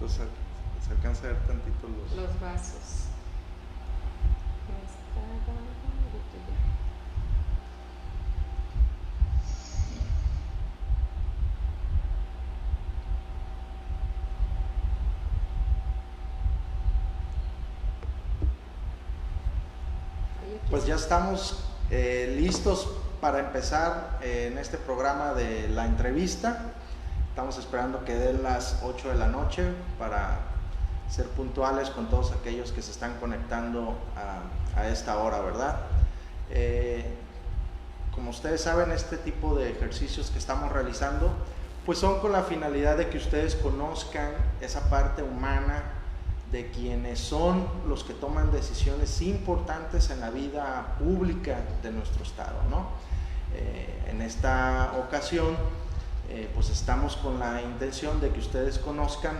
Entonces se alcanza a ver tantito los vasos. Pues ya estamos listos para empezar en este programa de la entrevista. Estamos esperando que den las 8 de la noche para ser puntuales con todos aquellos que se están conectando a esta hora, ¿verdad? Como ustedes saben, este tipo de ejercicios que estamos realizando pues son con la finalidad de que ustedes conozcan esa parte humana de quienes son los que toman decisiones importantes en la vida pública de nuestro estado, ¿no? En esta ocasión pues estamos con la intención de que ustedes conozcan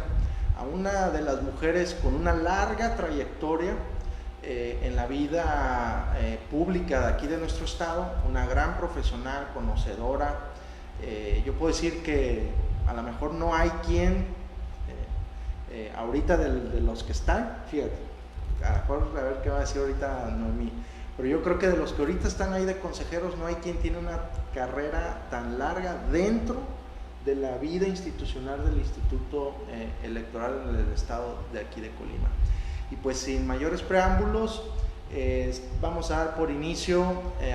a una de las mujeres con una larga trayectoria en la vida pública de aquí de nuestro estado, una gran profesional, conocedora. Yo puedo decir que a lo mejor no hay quien ahorita de los que están, fíjate, a lo mejor a ver qué va a decir ahorita Noemí, pero yo creo que de los que ahorita están ahí de consejeros no hay quien tiene una carrera tan larga dentro de la vida institucional del Instituto Electoral en el estado de aquí de Colima. Y pues sin mayores preámbulos, vamos a dar por inicio,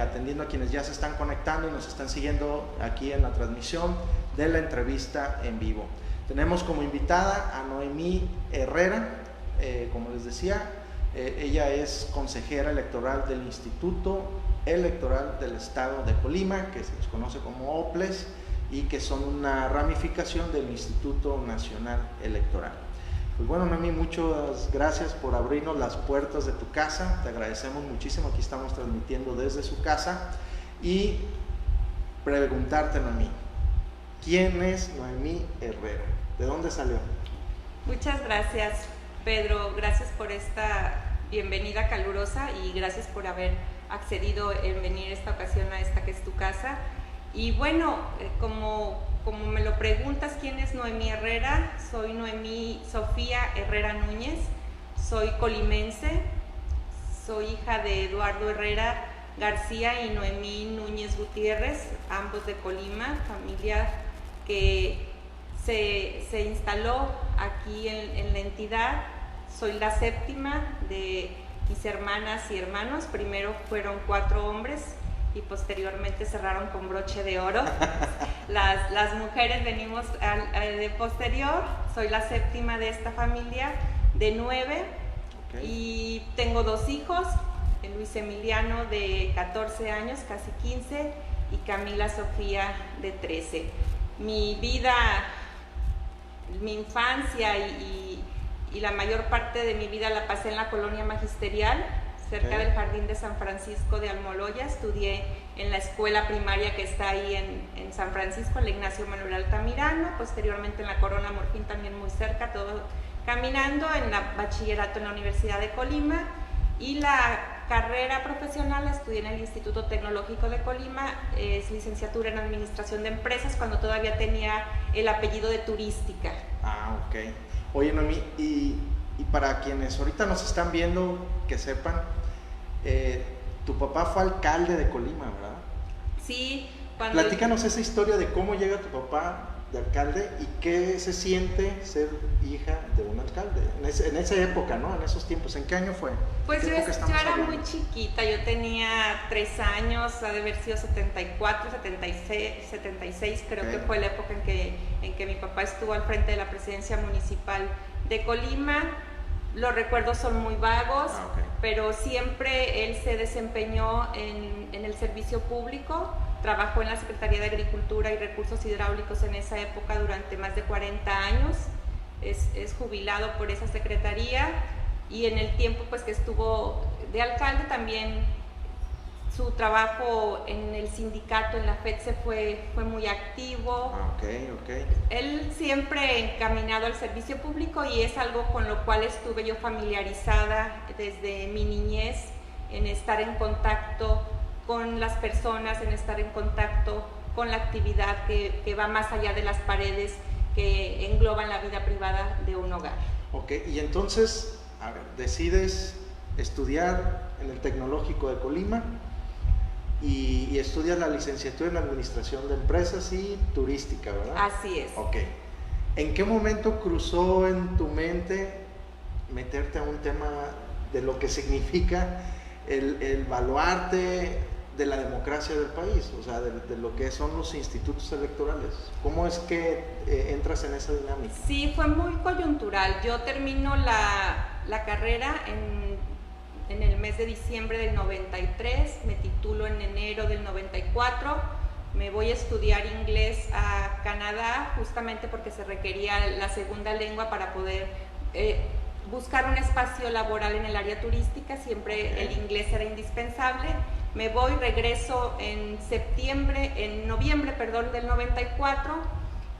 atendiendo a quienes ya se están conectando y nos están siguiendo aquí en la transmisión de la entrevista en vivo. Tenemos como invitada a Noemí Herrera, como les decía, ella es consejera electoral del Instituto Electoral del Estado de Colima, que se les conoce como OPLES, y que son una ramificación del Instituto Nacional Electoral. Pues bueno, Noemí, muchas gracias por abrirnos las puertas de tu casa, te agradecemos muchísimo, aquí estamos transmitiendo desde su casa, y preguntarte, Noemí, ¿quién es Noemí Herrera? ¿De dónde salió? Muchas gracias, Pedro. Gracias por esta bienvenida calurosa y gracias por haber accedido en venir esta ocasión a esta que es tu casa. Y bueno, como me lo preguntas, ¿quién es Noemí Herrera? Soy Noemí Sofía Herrera Núñez, soy colimense, soy hija de Eduardo Herrera García y Noemí Núñez Gutiérrez, ambos de Colima, familia que se instaló aquí en la entidad. Soy la séptima de mis hermanas y hermanos. Primero fueron 4 hombres y posteriormente cerraron con broche de oro. Las mujeres venimos de posterior. Soy la séptima de esta familia de 9. Okay. Y tengo 2 hijos, Luis Emiliano de 14 años, casi 15, y Camila Sofía de 13. Mi vida, mi infancia y la mayor parte de mi vida la pasé en la colonia magisterial, cerca del Jardín de San Francisco de Almoloya. Estudié en la escuela primaria que está ahí en San Francisco, en la Ignacio Manuel Altamirano, posteriormente en la Corona Morfín, también muy cerca, todo caminando, en la bachillerato en la Universidad de Colima, y la carrera profesional la estudié en el Instituto Tecnológico de Colima, es licenciatura en Administración de Empresas, cuando todavía tenía el apellido de turística. Ah, ok. Oye, Noemí, y para quienes ahorita nos están viendo, que sepan, tu papá fue alcalde de Colima, ¿verdad? Sí. Platícanos esa historia de cómo llega tu papá de alcalde y qué se siente ser hija de un alcalde en esa época, ¿no? En esos tiempos. ¿En qué año fue? Pues yo era muy chiquita, yo tenía 3 años, ha de haber sido 74, 76 creo que fue la época en que mi papá estuvo al frente de la presidencia municipal de Colima. Los recuerdos son muy vagos, pero siempre él se desempeñó en el servicio público. Trabajó en la Secretaría de Agricultura y Recursos Hidráulicos en esa época durante más de 40 años. Es jubilado por esa secretaría, y en el tiempo pues que estuvo de alcalde también su trabajo en el sindicato, en la FETSE, fue muy activo. Él siempre encaminado al servicio público, y es algo con lo cual estuve yo familiarizada desde mi niñez, en estar en contacto con las personas, en estar en contacto con la actividad que va más allá de las paredes que engloban la vida privada de un hogar. Ok, y entonces, a ver, decides estudiar en el Tecnológico de Colima y estudias la licenciatura en Administración de Empresas y Turística, ¿verdad? Así es. Ok. ¿En qué momento cruzó en tu mente meterte a un tema de lo que significa el baluarte de la democracia del país? O sea, de lo que son los institutos electorales. ¿Cómo es que entras en esa dinámica? Sí, fue muy coyuntural. Yo termino la carrera en el mes de diciembre del 93, me titulo en enero del 94, me voy a estudiar inglés a Canadá, justamente porque se requería la segunda lengua para poder buscar un espacio laboral en el área turística, siempre el inglés era indispensable. Me voy, regreso en noviembre del 94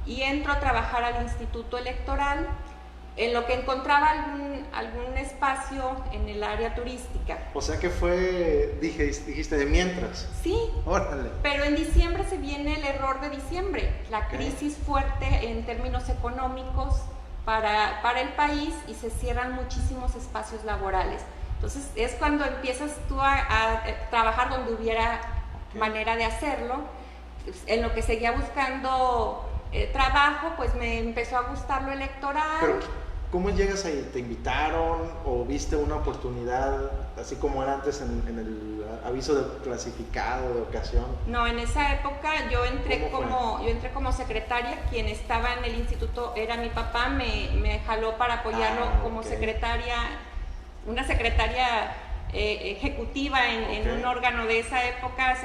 y entro a trabajar al Instituto Electoral, en lo que encontraba algún espacio en el área turística. O sea que fue, dijiste, de mientras. Sí, órale. Pero en diciembre se viene el error de diciembre, la crisis fuerte en términos económicos para el país, y se cierran muchísimos espacios laborales. Entonces es cuando empiezas tú a trabajar donde hubiera manera de hacerlo. En lo que seguía buscando trabajo, pues me empezó a gustar lo electoral. Pero ¿cómo llegas ahí? ¿Te invitaron o viste una oportunidad, así como era antes en el aviso de clasificado de ocasión? No, en esa época yo entré como secretaria. Quien estaba en el instituto era mi papá, me jaló para apoyarlo como secretaria, una secretaria ejecutiva en un órgano de esa época.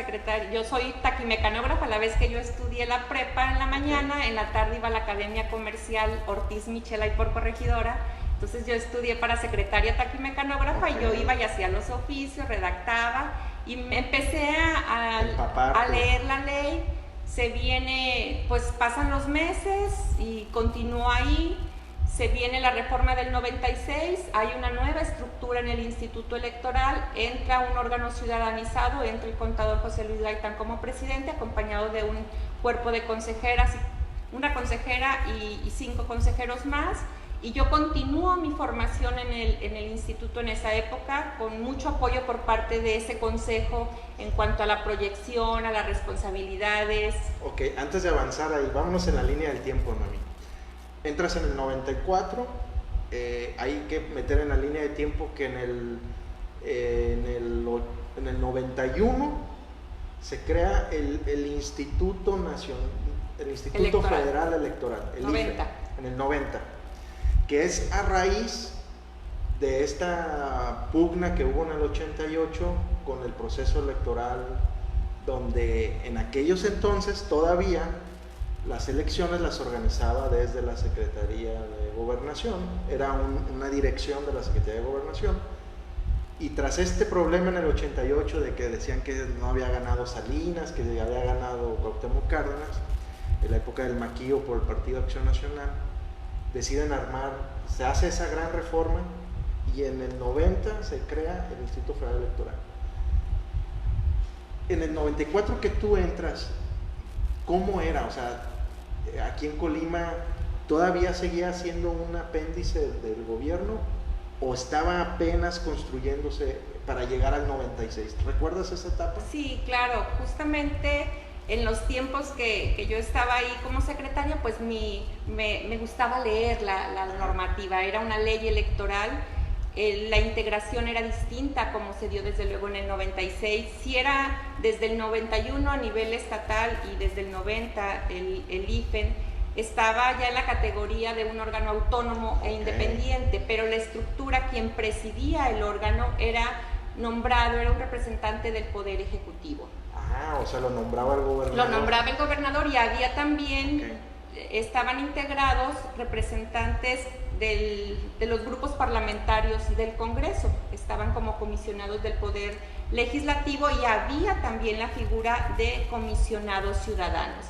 Yo soy taquimecanógrafa. A la vez que yo estudié la prepa en la mañana, en la tarde iba a la Academia Comercial Ortiz Michela y por Corregidora. Entonces yo estudié para secretaria taquimecanógrafa y yo iba y hacía los oficios, redactaba y me empecé a leer la ley. Se viene, pues pasan los meses y continúo ahí. Se viene la reforma del 96, hay una nueva estructura en el Instituto Electoral, entra un órgano ciudadanizado, entra el contador José Luis Gaitán como presidente, acompañado de un cuerpo de consejeras, una consejera y 5 consejeros más, y yo continúo mi formación en el instituto en esa época, con mucho apoyo por parte de ese consejo en cuanto a la proyección, a las responsabilidades. Ok, antes de avanzar ahí, vámonos en la línea del tiempo, Noemí. Entras en el 94, hay que meter en la línea de tiempo que en el 91 se crea el Instituto Nacional, el Instituto Federal Electoral, el 90. IFE, en el 90, que es a raíz de esta pugna que hubo en el 88 con el proceso electoral, donde en aquellos entonces todavía las elecciones las organizaba desde la Secretaría de Gobernación, era una dirección de la Secretaría de Gobernación, y tras este problema en el 88 de que decían que no había ganado Salinas, que había ganado Cuauhtémoc Cárdenas, en la época del maquillo por el Partido Acción Nacional, deciden armar, se hace esa gran reforma y en el 90 se crea el Instituto Federal Electoral. En el 94 que tú entras, ¿cómo era? O sea, aquí en Colima, ¿todavía seguía siendo un apéndice del gobierno o estaba apenas construyéndose para llegar al 96? ¿Recuerdas esa etapa? Sí, claro, justamente en los tiempos que yo estaba ahí como secretaria, pues me gustaba leer la normativa. Era una ley electoral, la integración era distinta como se dio desde luego en el 96. Sí era desde el 91 a nivel estatal y desde el 90 el IFE estaba ya en la categoría de un órgano autónomo e independiente, pero la estructura, quien presidía el órgano era un representante del Poder Ejecutivo. Ah, o sea, lo nombraba el gobernador. Lo nombraba el gobernador y había también, estaban integrados representantes de los grupos parlamentarios del Congreso, estaban como comisionados del Poder Legislativo y había también la figura de comisionados ciudadanos.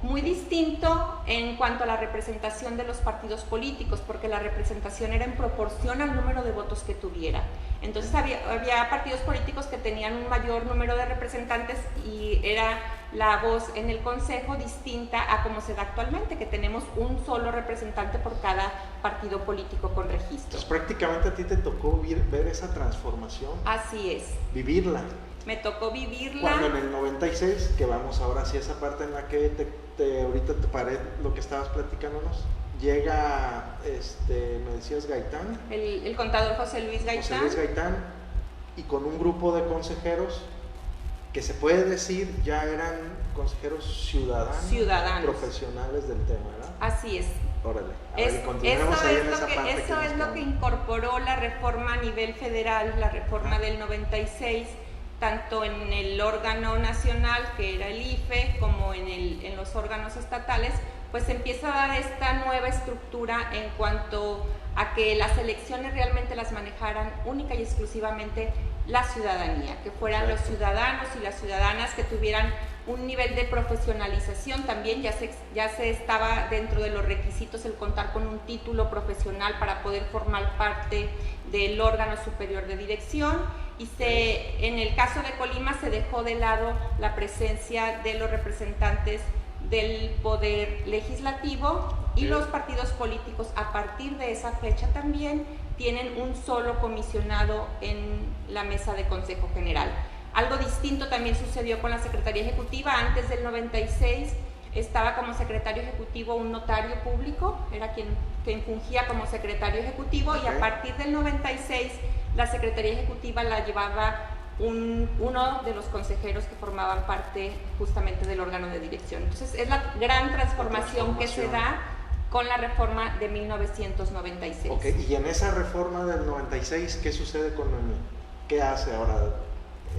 Muy distinto en cuanto a la representación de los partidos políticos, porque la representación era en proporción al número de votos que tuviera. Entonces había partidos políticos que tenían un mayor número de representantes y era la voz en el consejo distinta a como se da actualmente, que tenemos un solo representante por cada partido político con registro. Entonces prácticamente a ti te tocó ver esa transformación. Así es. Vivirla. Me tocó vivirla. Cuando en el 96, que vamos ahora sí a esa parte en la que ahorita te paré lo que estabas platicándonos, llega, me decías Gaitán. El contador José Luis Gaitán. José Luis Gaitán, y con un grupo de consejeros que se puede decir ya eran consejeros ciudadanos. Profesionales del tema, ¿verdad? Así es. Órale. Eso es lo que incorporó la reforma a nivel federal, la reforma del 96, tanto en el órgano nacional, que era el IFE, como en los órganos estatales, pues empieza a dar esta nueva estructura en cuanto a que las elecciones realmente las manejaran única y exclusivamente la ciudadanía, que fueran los ciudadanos y las ciudadanas que tuvieran un nivel de profesionalización. También ya se estaba dentro de los requisitos el contar con un título profesional para poder formar parte del órgano superior de dirección, y en el caso de Colima se dejó de lado la presencia de los representantes del poder legislativo, y los partidos políticos a partir de esa fecha también tienen un solo comisionado en la mesa de Consejo General. Algo distinto también sucedió con la Secretaría Ejecutiva. Antes del 96 estaba como secretario ejecutivo un notario público, era quien fungía como secretario ejecutivo, y a partir del 96 la Secretaría Ejecutiva la llevaba uno de los consejeros que formaban parte justamente del órgano de dirección. Entonces es la gran transformación que se da con la reforma de 1996. Ok, y en esa reforma del 96, ¿qué sucede con qué hace ahora?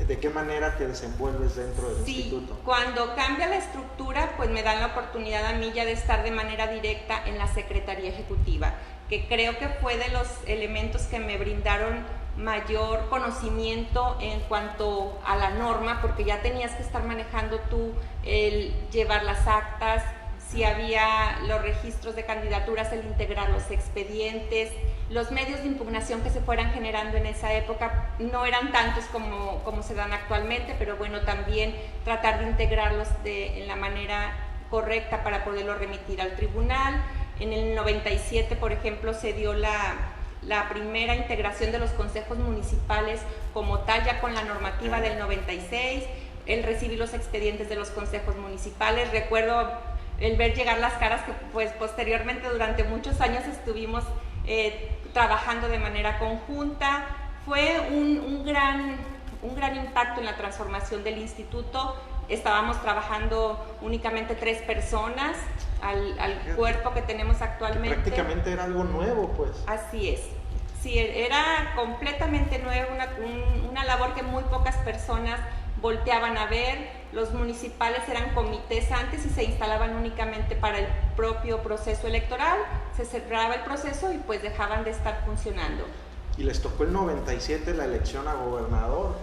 ¿De qué manera te desenvuelves dentro del instituto? Cuando cambia la estructura, pues me dan la oportunidad a mí ya de estar de manera directa en la Secretaría Ejecutiva, que creo que fue de los elementos que me brindaron mayor conocimiento en cuanto a la norma, porque ya tenías que estar manejando tú el llevar las actas, si había los registros de candidaturas, el integrar los expedientes, los medios de impugnación que se fueran generando en esa época no eran tantos como se dan actualmente, pero bueno, también tratar de integrarlos en la manera correcta para poderlo remitir al tribunal. En el 97, por ejemplo, se dio la primera integración de los consejos municipales como tal, ya con la normativa del 96, el recibir los expedientes de los consejos municipales. Recuerdo el ver llegar las caras que pues posteriormente durante muchos años estuvimos trabajando de manera conjunta. Fue un gran impacto en la transformación del instituto. Estábamos trabajando únicamente 3 personas al cuerpo que tenemos actualmente. Que prácticamente era algo nuevo, pues. Así es. Sí, era completamente nuevo, una labor que muy pocas personas volteaban a ver. Los municipales eran comités antes y se instalaban únicamente para el propio proceso electoral, se cerraba el proceso y pues dejaban de estar funcionando. Y les tocó el 97 la elección a gobernador.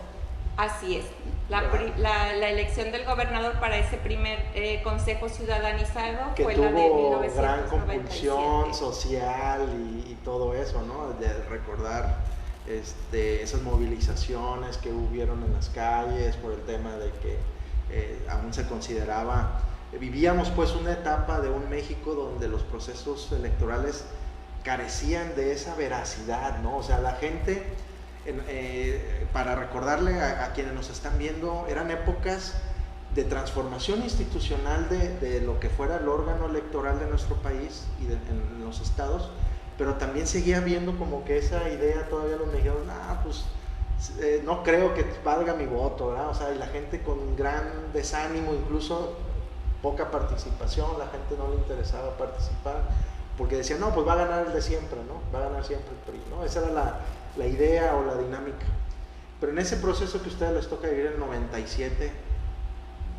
Así es, la elección del gobernador para ese primer consejo ciudadanizado que fue tuvo la de 1997. Gran compulsión social y todo eso, ¿no? De recordar esas movilizaciones que hubieron en las calles por el tema de que aún se consideraba, vivíamos pues una etapa de un México donde los procesos electorales carecían de esa veracidad, ¿no? O sea, la gente, para recordarle a quienes nos están viendo, eran épocas de transformación institucional de lo que fuera el órgano electoral de nuestro país y en los estados, pero también seguía viendo como que esa idea todavía los mexicanos, pues no creo que valga mi voto, ¿verdad? O sea, y la gente con gran desánimo, incluso poca participación, la gente no le interesaba participar, porque decían, no, pues va a ganar el de siempre, ¿no? Va a ganar siempre el PRI, ¿no? Esa era la idea o la dinámica. Pero en ese proceso que a ustedes les toca vivir en el 97,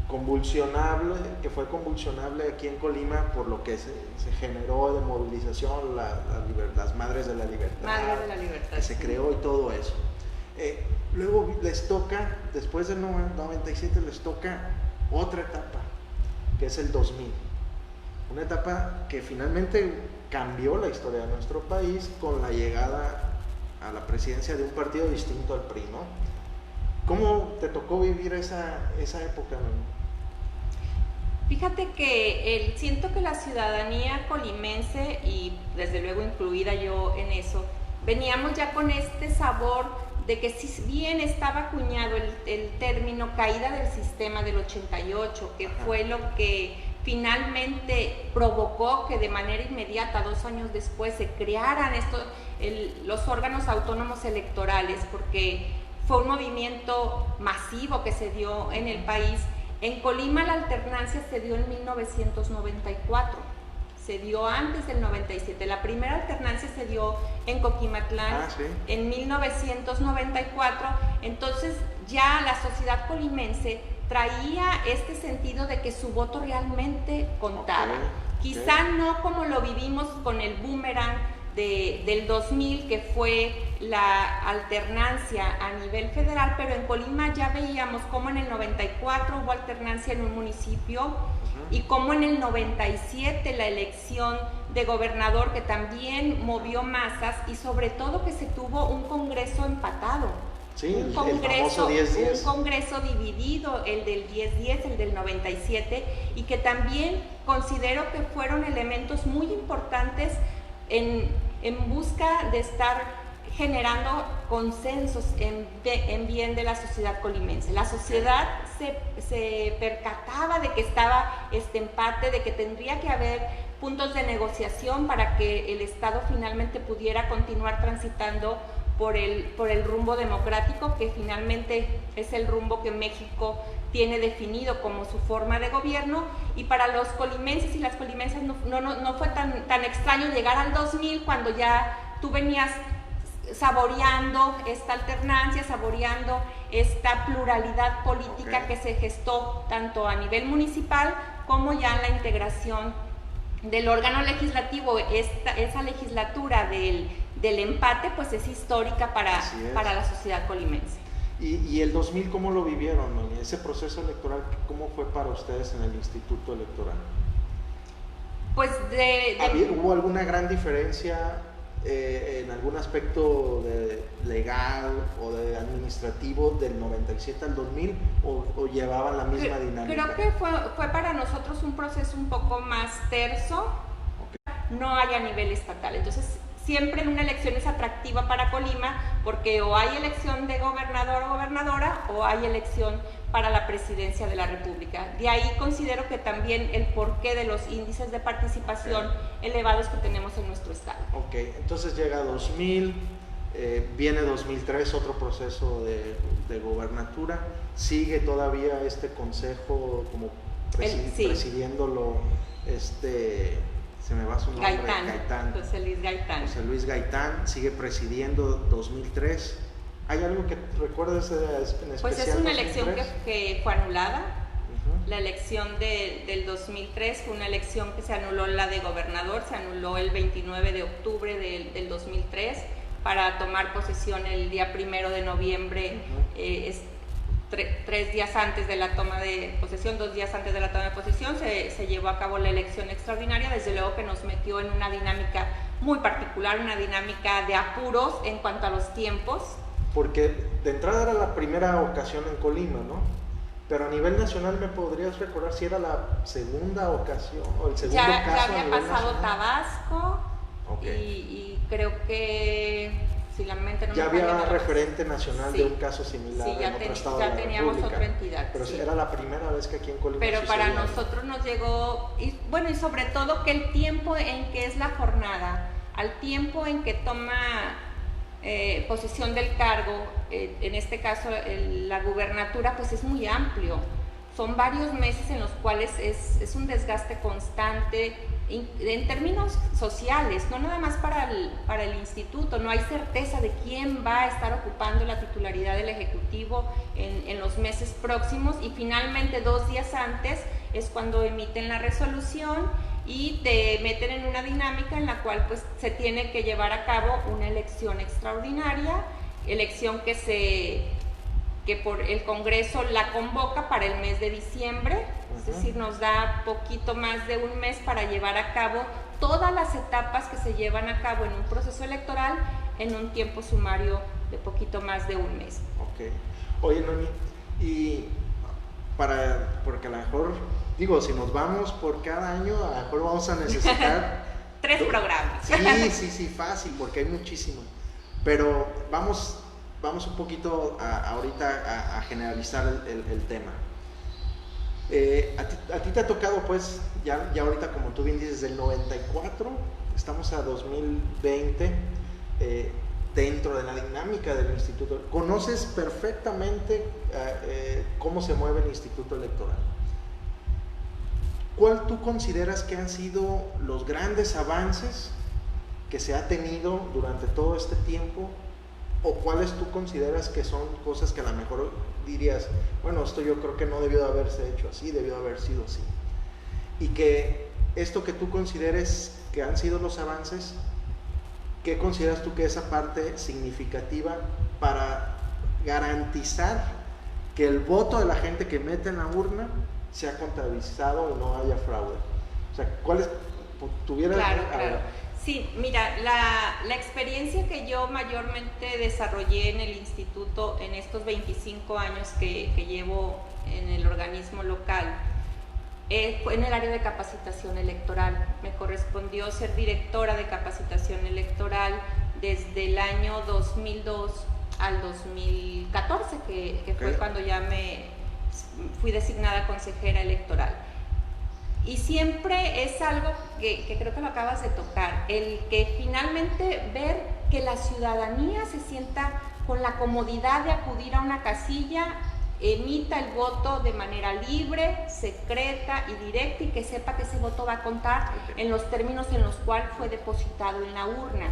convulsionable, que fue convulsionable aquí en Colima por lo que se generó de movilización, las Madres de la Libertad, que se creó y todo eso. Luego les toca, después del 97 les toca otra etapa, que es el 2000. Una etapa que finalmente cambió la historia de nuestro país con la llegada a la presidencia de un partido distinto al PRI, ¿no? ¿Cómo te tocó vivir esa época, ¿no? Fíjate que siento que la ciudadanía colimense, y desde luego incluida yo en eso, veníamos ya con este sabor de que si bien estaba acuñado el término caída del sistema del 88, que fue lo que finalmente provocó que de manera inmediata, 2 años después, se crearan los órganos autónomos electorales, porque fue un movimiento masivo que se dio en el país. En Colima la alternancia se dio en 1994, se dio antes del 97. La primera alternancia se dio en Coquimatlán en 1994. Entonces ya la sociedad colimense traía este sentido de que su voto realmente contaba. Quizá no como lo vivimos con el boomerang del 2000, que fue la alternancia a nivel federal, pero en Colima ya veíamos cómo en el 94 hubo alternancia en un municipio y cómo en el 97 la elección de gobernador, que también movió masas, y sobre todo que se tuvo un congreso empatado. Sí, un congreso, el famoso 10-10. Un congreso dividido, el del 10-10, el del 97, y que también considero que fueron elementos muy importantes en busca de estar generando consensos en bien de la sociedad colimense. La sociedad se percataba de que estaba este empate, de que tendría que haber puntos de negociación para que el Estado finalmente pudiera continuar transitando por el rumbo democrático, que finalmente es el rumbo que México tiene definido como su forma de gobierno. Y para los colimenses y las colimenses no fue tan extraño llegar al 2000, cuando ya tú venías saboreando esta alternancia, saboreando esta pluralidad política que se gestó tanto a nivel municipal como ya en la integración del órgano legislativo. Esa legislatura del empate pues es histórica para la sociedad colimense. ¿Y el 2000 cómo lo vivieron, ¿no? Ese proceso electoral, ¿cómo fue para ustedes en el Instituto Electoral? Pues ¿Hubo alguna gran diferencia en algún aspecto legal o de administrativo del 97 al 2000 o llevaban la misma dinámica? Creo que fue para nosotros un proceso un poco más terso. No hay a nivel estatal, entonces siempre una elección es atractiva para Colima, porque o hay elección de gobernador o gobernadora o hay elección para la presidencia de la República. De ahí considero que también el porqué de los índices de participación elevados que tenemos en nuestro estado. Ok, entonces llega 2000, viene 2003, otro proceso de gobernatura, sigue todavía este consejo como presidiéndolo, se me va su nombre, Gaitán. José Luis Gaitán sigue presidiendo 2003. ¿Hay algo que recuerdes en especial? Pues es una elección que fue anulada. La elección del 2003 fue una elección que se anuló, la de gobernador, se anuló el 29 de octubre del 2003 para tomar posesión el día 1 de noviembre, 3 días antes de la toma de posesión, 2 días antes de la toma de posesión, se llevó a cabo la elección extraordinaria. Desde luego que nos metió en una dinámica muy particular, una dinámica de apuros en cuanto a los tiempos. Porque de entrada era la primera ocasión en Colima, ¿no? Pero a nivel nacional, ¿me podrías recordar si era la segunda ocasión o el segundo caso? Ya había pasado nacional? Tabasco, y creo que... Si la mente no ya había referente nacional de un caso similar en otro estado de la teníamos República, otra entidad. Pero era la primera vez que aquí en Colima. Pero para nosotros nos llegó, y sobre todo que el tiempo en que es la jornada, al tiempo en que toma posesión del cargo, en este caso la gubernatura, pues es muy amplio. Son varios meses en los cuales es un desgaste constante en términos sociales, no nada más para el instituto. No hay certeza de quién va a estar ocupando la titularidad del Ejecutivo en los meses próximos, y finalmente 2 días antes es cuando emiten la resolución y te meten en una dinámica en la cual pues se tiene que llevar a cabo una elección extraordinaria, elección que por el Congreso la convoca para el mes de diciembre, es decir, nos da poquito más de un mes para llevar a cabo todas las etapas que se llevan a cabo en un proceso electoral en un tiempo sumario de poquito más de un mes. Ok. Oye, Noemí, y porque a lo mejor, digo, si nos vamos por cada año, a lo mejor vamos a necesitar 3 programas. Sí, fácil, porque hay muchísimo. Pero vamos un poquito ahorita a generalizar el tema. A ti te ha tocado, pues, ya ahorita, como tú bien dices, del 94, estamos a 2020, dentro de la dinámica del instituto. Conoces perfectamente cómo se mueve el instituto electoral. ¿Cuál tú consideras que han sido los grandes avances que se ha tenido durante todo este tiempo? ¿O cuáles tú consideras que son cosas que a lo mejor dirías, bueno, esto yo creo que no debió de haberse hecho así, debió de haber sido así? Y que esto que tú consideres que han sido los avances, ¿qué consideras tú que es esa parte significativa para garantizar que el voto de la gente que mete en la urna sea contabilizado y no haya fraude? O sea, ¿cuáles tuvieras? Claro. Sí, mira, la experiencia que yo mayormente desarrollé en el instituto en estos 25 años que llevo en el organismo local fue en el área de capacitación electoral. Me correspondió ser directora de capacitación electoral desde el año 2002 al 2014, que fue cuando ya me fui designada consejera electoral. Y siempre es algo que creo que lo acabas de tocar, el que finalmente ver que la ciudadanía se sienta con la comodidad de acudir a una casilla, emita el voto de manera libre, secreta y directa, y que sepa que ese voto va a contar en los términos en los cuales fue depositado en la urna.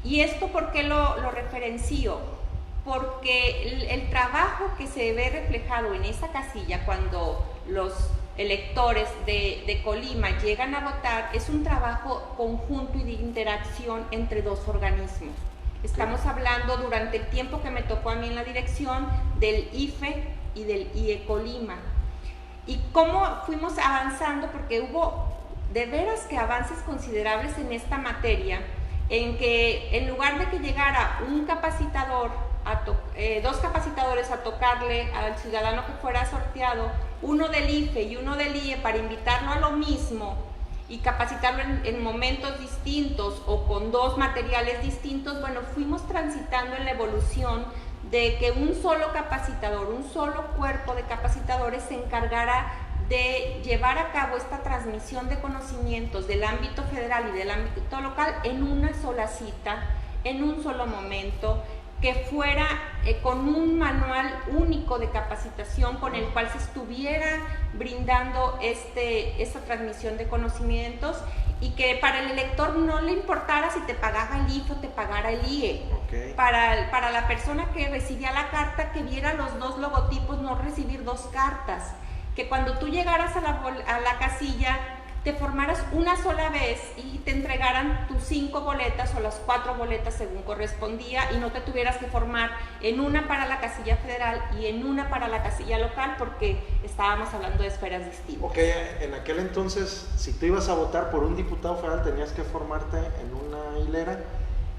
¿Y esto por qué lo referencio? Porque el trabajo que se ve reflejado en esa casilla cuando los electores de Colima llegan a votar es un trabajo conjunto y de interacción entre dos organismos. Estamos hablando, durante el tiempo que me tocó a mí en la dirección, del IFE y del IE Colima. Y cómo fuimos avanzando, porque hubo de veras que avances considerables en esta materia, en que en lugar de que llegara un capacitador, dos capacitadores a tocarle al ciudadano que fuera sorteado, uno del IFE y uno del IE, para invitarlo a lo mismo y capacitarlo en momentos distintos o con dos materiales distintos, bueno, fuimos transitando en la evolución de que un solo capacitador, un solo cuerpo de capacitadores se encargara de llevar a cabo esta transmisión de conocimientos del ámbito federal y del ámbito local en una sola cita, en un solo momento, que fuera con un manual único de capacitación con el cual se estuviera brindando esta transmisión de conocimientos, y que para el elector no le importara si te pagaba el IFE o te pagara el IE. Okay. Para la persona que recibía la carta, que viera los dos logotipos, no recibir dos cartas. Que cuando tú llegaras a la casilla, te formaras una sola vez y te entregaran tus 5 boletas o las 4 boletas según correspondía, y no te tuvieras que formar en una para la casilla federal y en una para la casilla local, porque estábamos hablando de esferas distintas. Ok, en aquel entonces, si tú ibas a votar por un diputado federal, tenías que formarte en una hilera,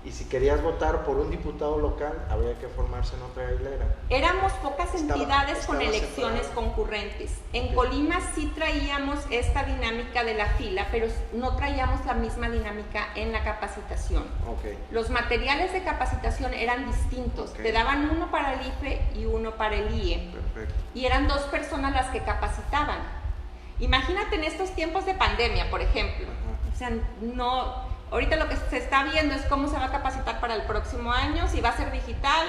y si querías votar por un diputado local, habría que formarse en otra hilera. Éramos pocas entidades con elecciones separado. Concurrentes. En Colima sí traíamos esta dinámica de la fila, pero no traíamos la misma dinámica en la capacitación. Okay. Los materiales de capacitación eran distintos. Okay. Te daban uno para el IFE y uno para el IE. Perfecto. Y eran 2 personas las que capacitaban. Imagínate en estos tiempos de pandemia, por ejemplo. Ajá. O sea, no... Ahorita lo que se está viendo es cómo se va a capacitar para el próximo año, si va a ser digital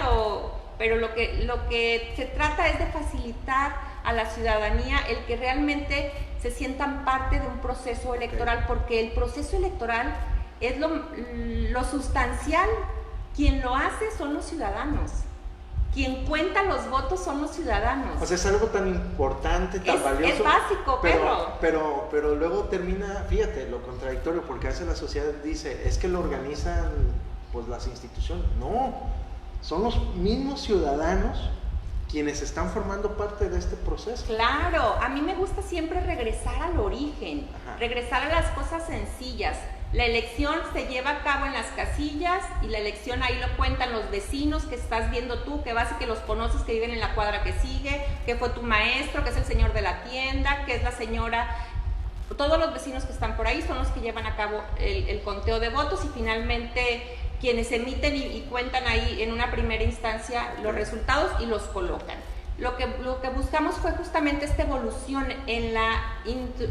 pero lo que se trata es de facilitar a la ciudadanía el que realmente se sientan parte de un proceso electoral, porque el proceso electoral es lo sustancial. Quien lo hace son los ciudadanos. Quien cuenta los votos son los ciudadanos. O sea, es algo tan importante, tan valioso. Es básico, pero luego termina, fíjate, lo contradictorio, porque a veces la sociedad dice, es que lo organizan pues las instituciones. No, son los mismos ciudadanos quienes están formando parte de este proceso. Claro, a mí me gusta siempre regresar al origen, regresar a las cosas sencillas. La elección se lleva a cabo en las casillas y la elección ahí lo cuentan los vecinos que estás viendo tú, que vas y que los conoces, que viven en la cuadra que sigue, que fue tu maestro, que es el señor de la tienda, que es la señora. Todos los vecinos que están por ahí son los que llevan a cabo el conteo de votos y finalmente quienes emiten y cuentan ahí en una primera instancia los resultados y los colocan. Lo que buscamos fue justamente esta evolución en la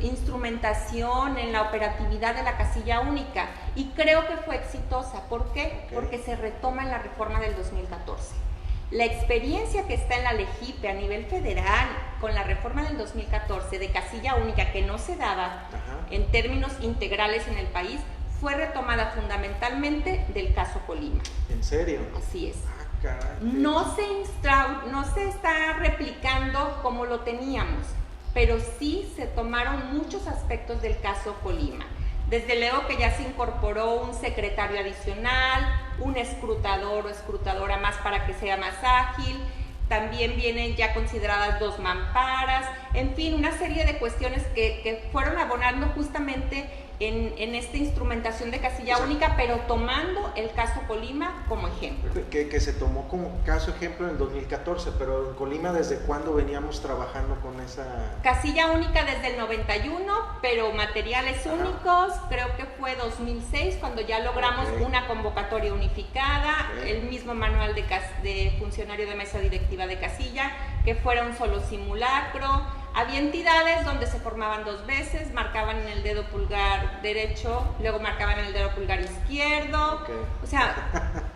instrumentación, en la operatividad de la casilla única, y creo que fue exitosa. ¿Por qué? Porque se retoma en la reforma del 2014. La experiencia que está en la LEGIPE a nivel federal con la reforma del 2014 de casilla única, que no se daba en términos integrales en el país, fue retomada fundamentalmente del caso Colima. ¿En serio? Así es. Caray. No se está replicando como lo teníamos, pero sí se tomaron muchos aspectos del caso Colima. Desde luego que ya se incorporó un secretario adicional, un escrutador o escrutadora más para que sea más ágil, también vienen ya consideradas 2 mamparas, en fin, una serie de cuestiones que fueron abonando justamente en esta instrumentación de casilla única, pero tomando el caso Colima como ejemplo. Que se tomó como caso ejemplo en el 2014, pero en Colima, ¿desde cuándo veníamos trabajando con esa...? Casilla única desde el 91, pero materiales únicos, creo que fue 2006, cuando ya logramos una convocatoria unificada, el mismo manual de funcionario de mesa directiva de casilla, que fuera un solo simulacro. Había entidades donde se formaban 2 veces, marcaban en el dedo pulgar derecho, luego marcaban en el dedo pulgar izquierdo. O sea,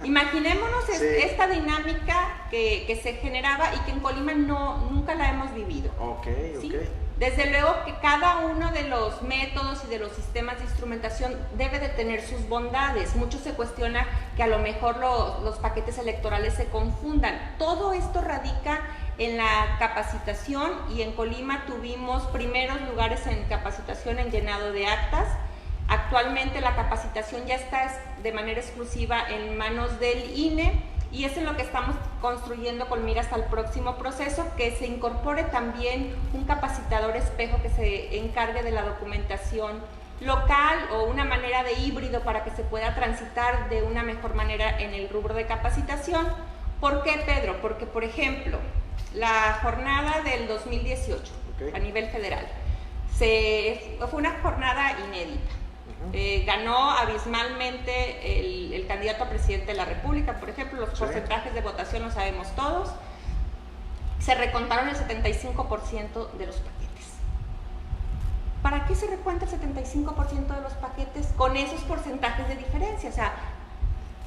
imaginémonos esta dinámica que se generaba y que en Colima nunca la hemos vivido. ¿Sí? Desde luego que cada uno de los métodos y de los sistemas de instrumentación debe de tener sus bondades. Mucho se cuestiona que a lo mejor los paquetes electorales se confundan. Todo esto radica en la capacitación, y en Colima tuvimos primeros lugares en capacitación en llenado de actas. Actualmente la capacitación ya está de manera exclusiva en manos del INE, y es en lo que estamos construyendo con miras al próximo proceso, que se incorpore también un capacitador espejo que se encargue de la documentación local, o una manera de híbrido para que se pueda transitar de una mejor manera en el rubro de capacitación. ¿Por qué, Pedro? Porque, por ejemplo, la jornada del 2018 a nivel federal fue una jornada inédita. Ganó abismalmente el candidato a presidente de la República, por ejemplo. Los porcentajes de votación los sabemos todos. Se recontaron el 75% de los paquetes. ¿Para qué se recuenta el 75% de los paquetes con esos porcentajes de diferencia? O sea,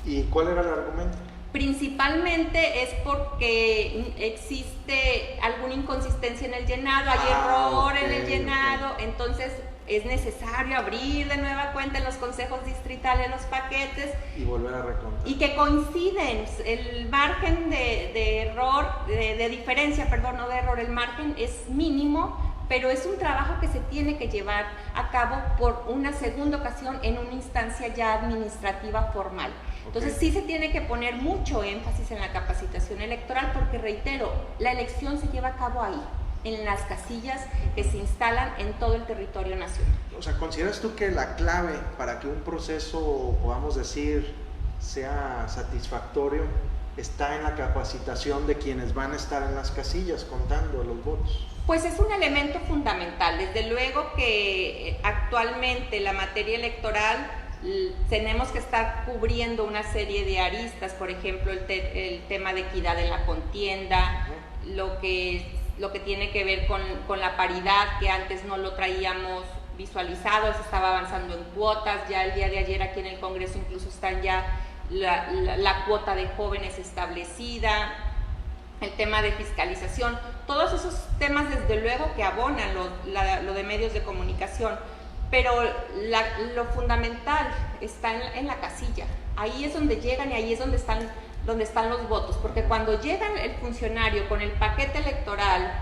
¿y cuál era el argumento? Principalmente es porque existe alguna inconsistencia en el llenado, hay error en el llenado, entonces es necesario abrir de nueva cuenta en los consejos distritales los paquetes y volver a recontar. Y que coinciden, el margen de error, de diferencia, perdón, no de error, el margen es mínimo, pero es un trabajo que se tiene que llevar a cabo por una segunda ocasión en una instancia ya administrativa formal. Entonces sí se tiene que poner mucho énfasis en la capacitación electoral, porque reitero, la elección se lleva a cabo ahí, en las casillas que se instalan en todo el territorio nacional. O sea, ¿consideras tú que la clave para que un proceso, podamos decir, sea satisfactorio, está en la capacitación de quienes van a estar en las casillas contando los votos? Pues es un elemento fundamental. Desde luego que actualmente la materia electoral tenemos que estar cubriendo una serie de aristas, por ejemplo, el tema de equidad en la contienda, lo que tiene que ver con la paridad, que antes no lo traíamos visualizado, se estaba avanzando en cuotas. Ya el día de ayer aquí en el Congreso incluso están ya la cuota de jóvenes establecida, el tema de fiscalización, todos esos temas desde luego que abonan lo de medios de comunicación, pero lo fundamental está en la casilla. Ahí es donde llegan y ahí es donde están los votos, porque cuando llega el funcionario con el paquete electoral,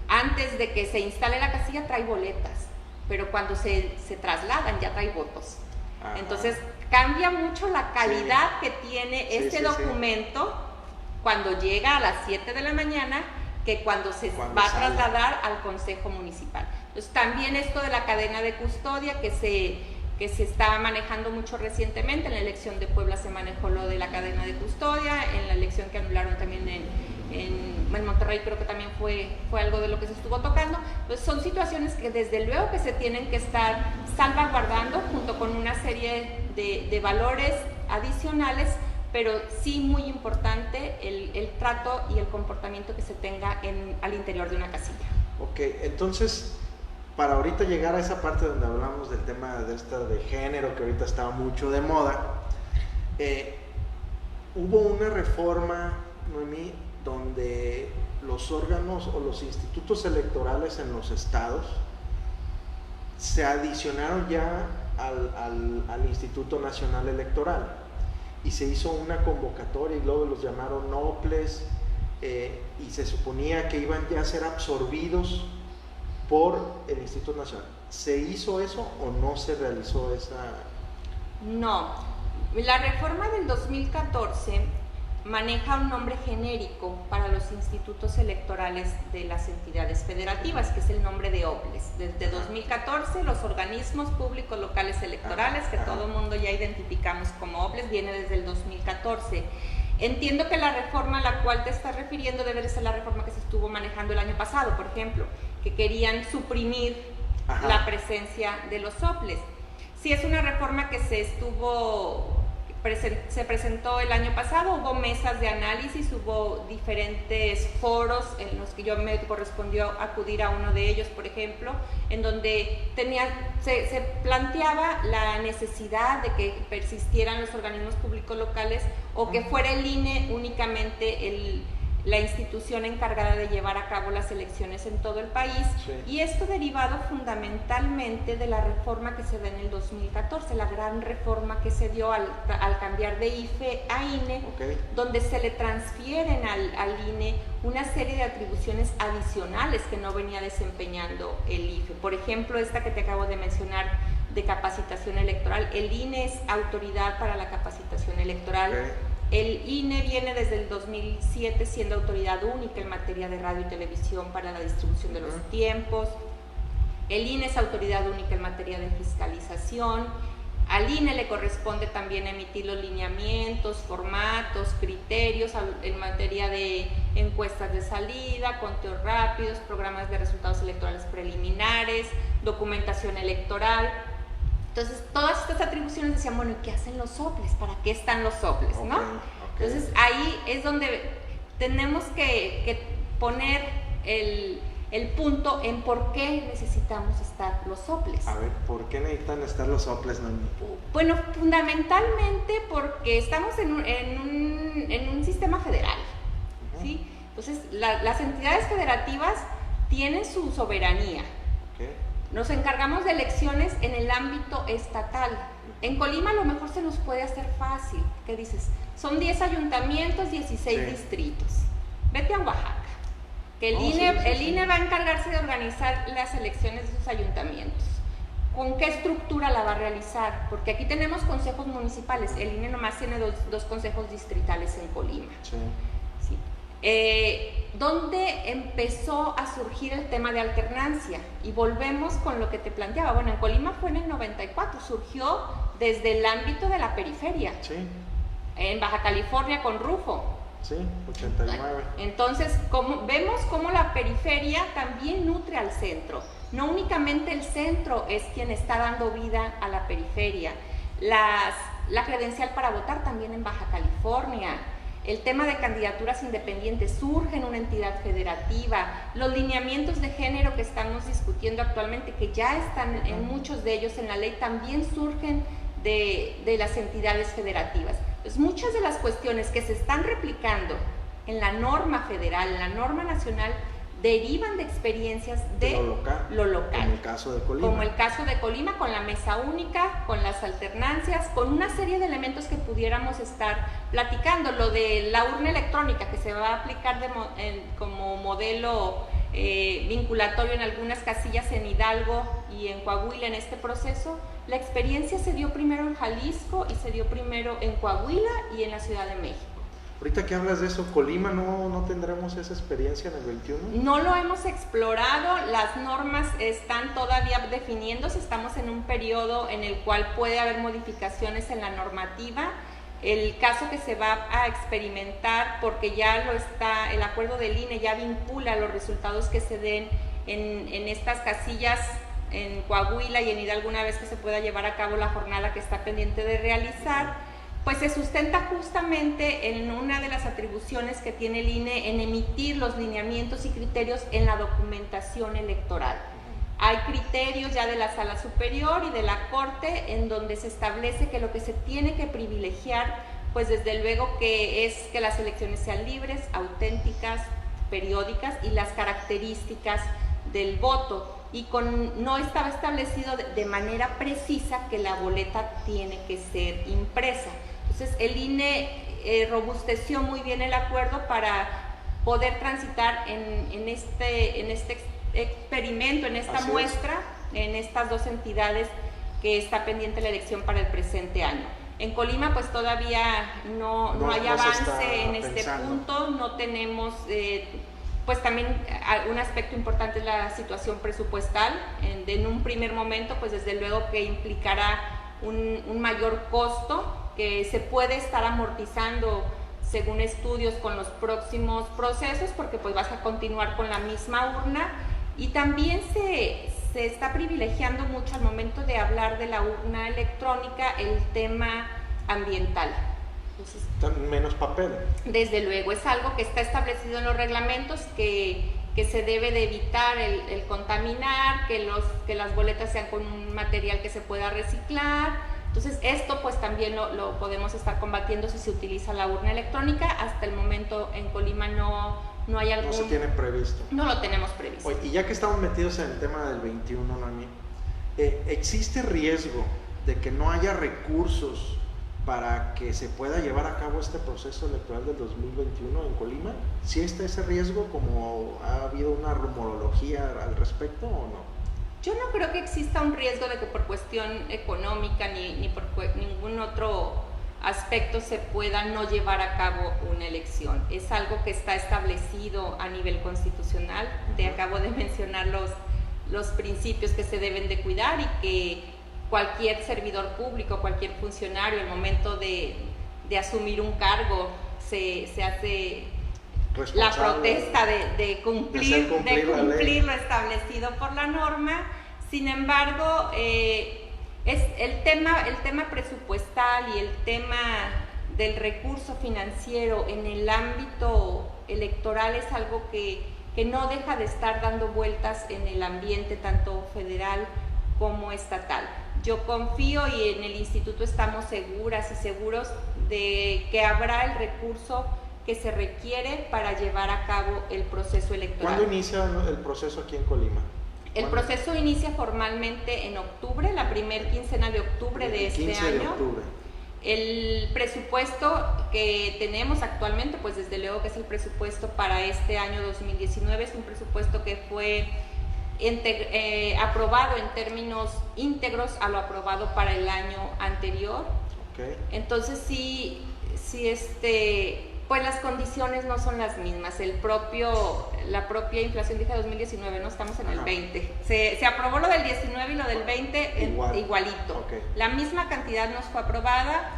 antes de que se instale la casilla trae boletas, pero cuando se trasladan ya trae votos. Entonces cambia mucho la calidad que tiene este documento cuando llega a las 7 de la mañana que cuando va a trasladar al Consejo Municipal. Entonces también esto de la cadena de custodia que se está manejando mucho recientemente, en la elección de Puebla se manejó lo de la cadena de custodia, en la elección que anularon también en Monterrey creo que también fue algo de lo que se estuvo tocando. Entonces son situaciones que desde luego que se tienen que estar salvaguardando junto con una serie de valores adicionales, pero sí muy importante el trato y el comportamiento que se tenga al interior de una casilla. Ok, entonces, para ahorita llegar a esa parte donde hablamos del tema de género, que ahorita estaba mucho de moda, hubo una reforma, Noemí, donde los órganos o los institutos electorales en los estados se adicionaron ya al Instituto Nacional Electoral y se hizo una convocatoria y luego los llamaron OPLES y se suponía que iban ya a ser absorbidos por el Instituto Nacional. ¿Se hizo eso o no se realizó esa? No, la reforma del 2014 maneja un nombre genérico para los institutos electorales de las entidades federativas, que es el nombre de OPLES. Desde 2014 los organismos públicos locales electorales, que todo el mundo ya identificamos como OPLES, viene desde el 2014. Entiendo que la reforma a la cual te estás refiriendo debe de ser la reforma que se estuvo manejando el año pasado, por ejemplo, que querían suprimir la presencia de los OPLES. Sí, es una reforma que se presentó el año pasado, hubo mesas de análisis, hubo diferentes foros en los que yo me correspondió acudir a uno de ellos, por ejemplo, en donde se planteaba la necesidad de que persistieran los organismos públicos locales o que fuera el INE únicamente la institución encargada de llevar a cabo las elecciones en todo el país, y esto derivado fundamentalmente de la reforma que se da en el 2014, la gran reforma que se dio al cambiar de IFE a INE, donde se le transfieren al INE una serie de atribuciones adicionales que no venía desempeñando el IFE. Por ejemplo, esta que te acabo de mencionar de capacitación electoral, el INE es autoridad para la capacitación electoral. El INE viene desde el 2007 siendo autoridad única en materia de radio y televisión para la distribución de los tiempos. El INE es autoridad única en materia de fiscalización. Al INE le corresponde también emitir los lineamientos, formatos, criterios en materia de encuestas de salida, conteos rápidos, programas de resultados electorales preliminares, documentación electoral. Entonces, todas estas atribuciones decían, bueno, ¿y qué hacen los OPLES? ¿Para qué están los OPLES? ¿No? Entonces, ahí es donde tenemos que poner el punto en por qué necesitamos estar los OPLES. A ver, ¿por qué necesitan estar los OPLES, Noemí? Bueno, fundamentalmente porque estamos en un sistema federal, ¿sí? Entonces, las entidades federativas tienen su soberanía. Nos encargamos de elecciones en el ámbito estatal. En Colima a lo mejor se nos puede hacer fácil. ¿Qué dices? Son 10 ayuntamientos, 16 distritos. Vete a Oaxaca, que el INE va a encargarse de organizar las elecciones de esos ayuntamientos. ¿Con qué estructura la va a realizar? Porque aquí tenemos consejos municipales. El INE nomás tiene dos consejos distritales en Colima. Donde empezó a surgir el tema de alternancia, y volvemos con lo que te planteaba. Bueno, en Colima fue en el 94, surgió desde el ámbito de la periferia. En Baja California con Rufo. 89. Entonces, vemos cómo la periferia también nutre al centro. No únicamente el centro es quien está dando vida a la periferia. La credencial para votar también en Baja California. El tema de candidaturas independientes surge en una entidad federativa. Los lineamientos de género que estamos discutiendo actualmente, que ya están en muchos de ellos en la ley, también surgen de las entidades federativas. Pues muchas de las cuestiones que se están replicando en la norma federal, en la norma nacional, derivan de experiencias de lo local. Como el caso de Colima. Como el caso de Colima, con la mesa única, con las alternancias, con una serie de elementos que pudiéramos estar platicando. Lo de la urna electrónica, que se va a aplicar como modelo vinculatorio en algunas casillas en Hidalgo y en Coahuila en este proceso. La experiencia se dio primero en Jalisco y se dio primero en Coahuila y en la Ciudad de México. Ahorita que hablas de eso, ¿Colima no tendremos esa experiencia en el 21? No lo hemos explorado, las normas están todavía definiéndose, estamos en un periodo en el cual puede haber modificaciones en la normativa. El caso que se va a experimentar, porque ya el acuerdo del INE ya vincula los resultados que se den en estas casillas en Coahuila y en Hidalgo una vez que se pueda llevar a cabo la jornada que está pendiente de realizar, pues se sustenta justamente en una de las atribuciones que tiene el INE en emitir los lineamientos y criterios en la documentación electoral. Hay criterios ya de la Sala Superior y de la Corte en donde se establece que lo que se tiene que privilegiar, pues desde luego que es que las elecciones sean libres, auténticas, periódicas y las características del voto. Y no estaba establecido de manera precisa que la boleta tiene que ser impresa. Entonces el INE robusteció muy bien el acuerdo para poder transitar en este experimento, en esta muestra, en estas dos entidades que está pendiente la elección para el presente año. En Colima pues todavía no hay avance en este punto, no tenemos, pues también un aspecto importante es la situación presupuestal. En un primer momento pues desde luego que implicará un mayor costo que se puede estar amortizando según estudios con los próximos procesos, porque pues vas a continuar con la misma urna. Y también se está privilegiando mucho al momento de hablar de la urna electrónica el tema ambiental. Entonces, menos papel. Desde luego, es algo que está establecido en los reglamentos que se debe de evitar el contaminar, que las boletas sean con un material que se pueda reciclar. Entonces esto pues también lo podemos estar combatiendo si se utiliza la urna electrónica. Hasta el momento en Colima no hay algún... No se tiene previsto. No lo tenemos previsto. Oye, y ya que estamos metidos en el tema del 21, Noemí, ¿existe riesgo de que no haya recursos para que se pueda llevar a cabo este proceso electoral del 2021 en Colima? ¿Sí está ese riesgo, como ha habido una rumorología al respecto o no? Yo no creo que exista un riesgo de que por cuestión económica ni por ningún otro aspecto se pueda no llevar a cabo una elección. Es algo que está establecido a nivel constitucional. Te acabo de mencionar los principios que se deben de cuidar y que cualquier servidor público, cualquier funcionario, al momento de asumir un cargo, se hace la protesta de cumplir lo establecido por la norma. Sin embargo, es el tema presupuestal y el tema del recurso financiero en el ámbito electoral es algo que no deja de estar dando vueltas en el ambiente tanto federal como estatal. Yo confío y en el instituto estamos seguras y seguros de que habrá el recurso que se requiere para llevar a cabo el proceso electoral. ¿Cuándo inicia el proceso aquí en Colima? El proceso inicia formalmente en octubre, la primer quincena de octubre de este 15 año. De octubre. El presupuesto que tenemos actualmente, pues desde luego que es el presupuesto para este año 2019, es un presupuesto que fue aprobado en términos íntegros a lo aprobado para el año anterior. Okay. Entonces sí pues las condiciones no son las mismas. La propia inflación, dije 2019, no estamos en el 20. Se aprobó lo del 19 y lo del 20 igualito. Okay. La misma cantidad nos fue aprobada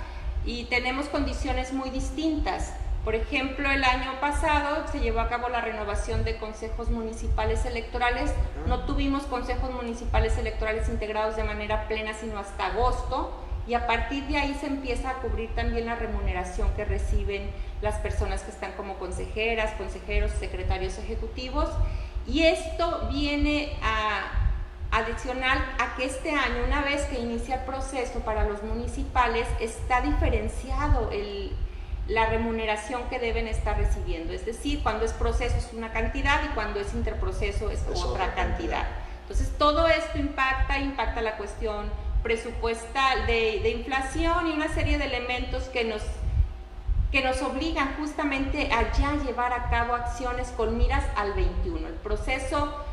y tenemos condiciones muy distintas. Por ejemplo, el año pasado se llevó a cabo la renovación de consejos municipales electorales. No tuvimos consejos municipales electorales integrados de manera plena sino hasta agosto, y a partir de ahí se empieza a cubrir también la remuneración que reciben las personas que están como consejeras, consejeros, secretarios ejecutivos, y esto viene adicional a que este año, una vez que inicia el proceso para los municipales, está diferenciado la remuneración que deben estar recibiendo. Es decir, cuando es proceso es una cantidad y cuando es interproceso es otra cantidad. Entonces todo esto impacta la cuestión presupuestal de inflación y una serie de elementos que nos obligan justamente a ya llevar a cabo acciones con miras al 21. El proceso,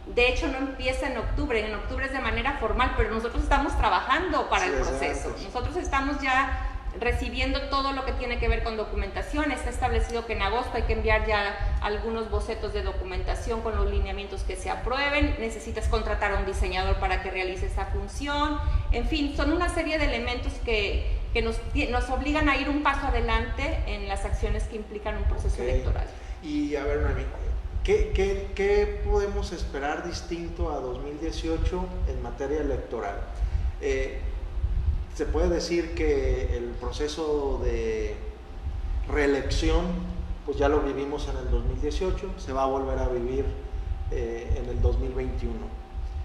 de hecho, no empieza en octubre es de manera formal, pero nosotros estamos trabajando para el proceso. Nosotros estamos ya recibiendo todo lo que tiene que ver con documentación. Está establecido que en agosto hay que enviar ya algunos bocetos de documentación con los lineamientos que se aprueben. Necesitas contratar a un diseñador para que realice esa función. En fin, son una serie de elementos que nos obligan a ir un paso adelante en las acciones que implican un proceso electoral. Y a ver, Noemí, ¿qué podemos esperar distinto a 2018 en materia electoral? Se puede decir que el proceso de reelección, pues ya lo vivimos en el 2018, se va a volver a vivir en el 2021.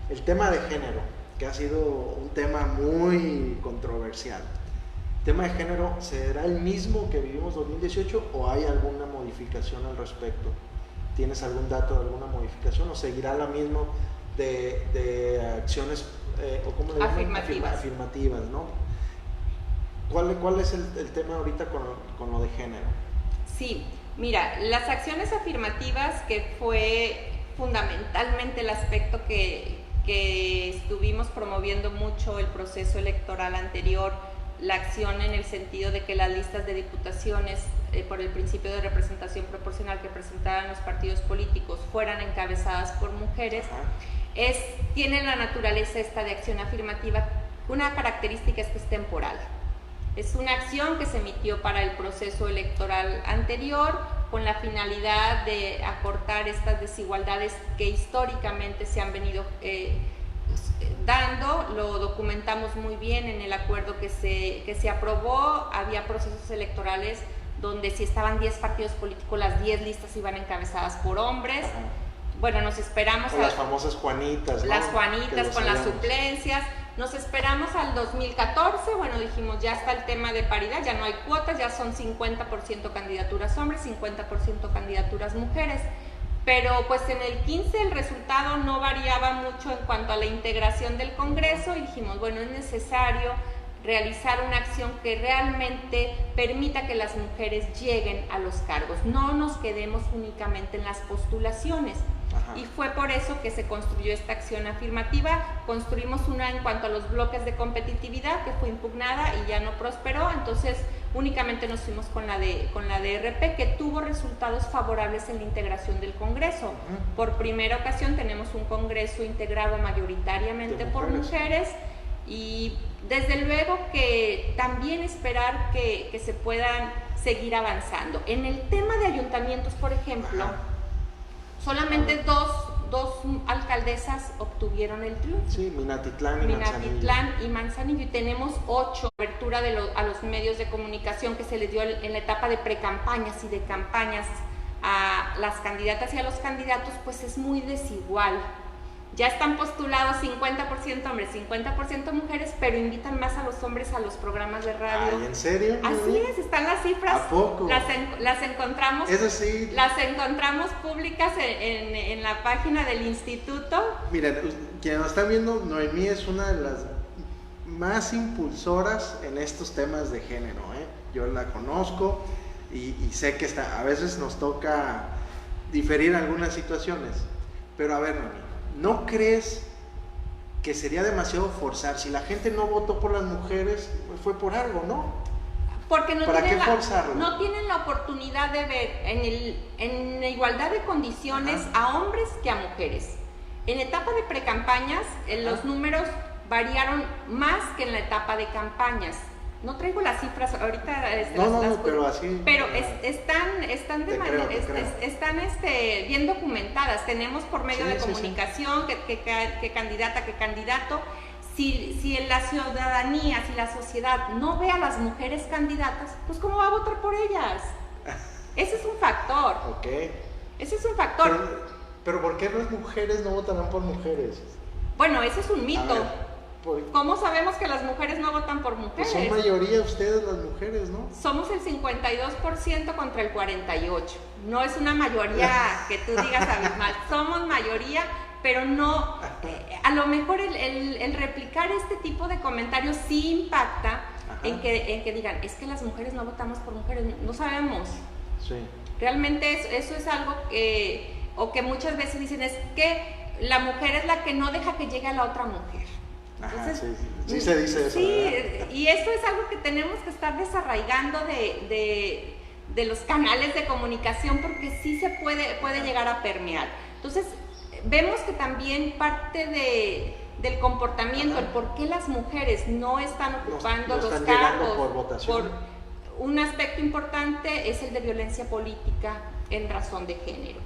El tema de género, que ha sido un tema muy controversial. ¿El tema de género será el mismo que vivimos en 2018 o hay alguna modificación al respecto? ¿Tienes algún dato de alguna modificación o seguirá la misma de acciones o cómo le llaman? Afirmativas, ¿no? ¿Cuál es el tema ahorita con lo de género? Sí, mira, las acciones afirmativas, que fue fundamentalmente el aspecto que estuvimos promoviendo mucho el proceso electoral anterior, la acción en el sentido de que las listas de diputaciones por el principio de representación proporcional que presentaran los partidos políticos fueran encabezadas por mujeres. Tiene la naturaleza esta de acción afirmativa. Una característica es que es temporal. Es una acción que se emitió para el proceso electoral anterior con la finalidad de acortar estas desigualdades que históricamente se han venido dando. Lo documentamos muy bien en el acuerdo que se aprobó. Había procesos electorales donde si estaban 10 partidos políticos, las 10 listas iban encabezadas por hombres. Bueno, nos esperamos a las famosas Juanitas, ¿no? Las Juanitas con las suplencias. Nos esperamos al 2014, bueno, dijimos, ya está el tema de paridad, ya no hay cuotas, ya son 50% candidaturas hombres, 50% candidaturas mujeres. Pero pues en el 15 el resultado no variaba mucho en cuanto a la integración del Congreso y dijimos, bueno, es necesario realizar una acción que realmente permita que las mujeres lleguen a los cargos, no nos quedemos únicamente en las postulaciones. Y fue por eso que se construyó esta acción afirmativa. Construimos una en cuanto a los bloques de competitividad, que fue impugnada y ya no prosperó, entonces únicamente nos fuimos con la de RP, que tuvo resultados favorables en la integración del Congreso. Por primera ocasión tenemos un Congreso integrado mayoritariamente por mujeres, y desde luego que también esperar que se puedan seguir avanzando. En el tema de ayuntamientos, por ejemplo, solamente dos alcaldesas obtuvieron el triunfo. Sí, Minatitlán y Manzanillo. Y tenemos 8. Apertura a los medios de comunicación que se les dio en la etapa de precampañas y de campañas a las candidatas y a los candidatos, pues es muy desigual. Ya están postulados 50% hombres, 50% mujeres, pero invitan más a los hombres a los programas de radio. ¿En serio? Así es, están las cifras. ¿A poco? Las encontramos. Eso sí. Las encontramos públicas en la página del instituto. Miren, quienes nos están viendo, Noemí es una de las más impulsoras en estos temas de género, ¿eh? Yo la conozco y sé que a veces nos toca diferir algunas situaciones, pero a ver, Noemí, ¿no crees que sería demasiado forzar? Si la gente no votó por las mujeres, pues fue por algo, ¿no? Porque no ¿Para qué forzarlo? No tienen la oportunidad de ver en igualdad de condiciones a hombres que a mujeres. En la etapa de precampañas, los números variaron más que en la etapa de campañas. No traigo las cifras ahorita. Pero así. Pero están bien documentadas. Tenemos por medio de comunicación que candidata, que candidato. Si la ciudadanía, si la sociedad no ve a las mujeres candidatas, pues ¿cómo va a votar por ellas? Ese es un factor. Ok. Ese es un factor. Pero ¿por qué las mujeres no votarán por mujeres? Bueno, ese es un mito. ¿Cómo sabemos que las mujeres no votan por mujeres? Pues son mayoría ustedes las mujeres, ¿no? Somos el 52% contra el 48%. No es una mayoría que tú digas abismal. Somos mayoría, pero no... a lo mejor el replicar este tipo de comentarios sí impacta en que digan, es que las mujeres no votamos por mujeres. No sabemos. Sí. Realmente eso es algo que muchas veces dicen, es que la mujer es la que no deja que llegue a la otra mujer. Entonces, sí se dice eso. Sí, ¿verdad? y esto es algo que tenemos que estar desarraigando de los canales de comunicación, porque sí se puede llegar a permear. Entonces, vemos que también parte del comportamiento, el por qué las mujeres no están ocupando los cargos por votación. por un aspecto importante es el de violencia política en razón de género.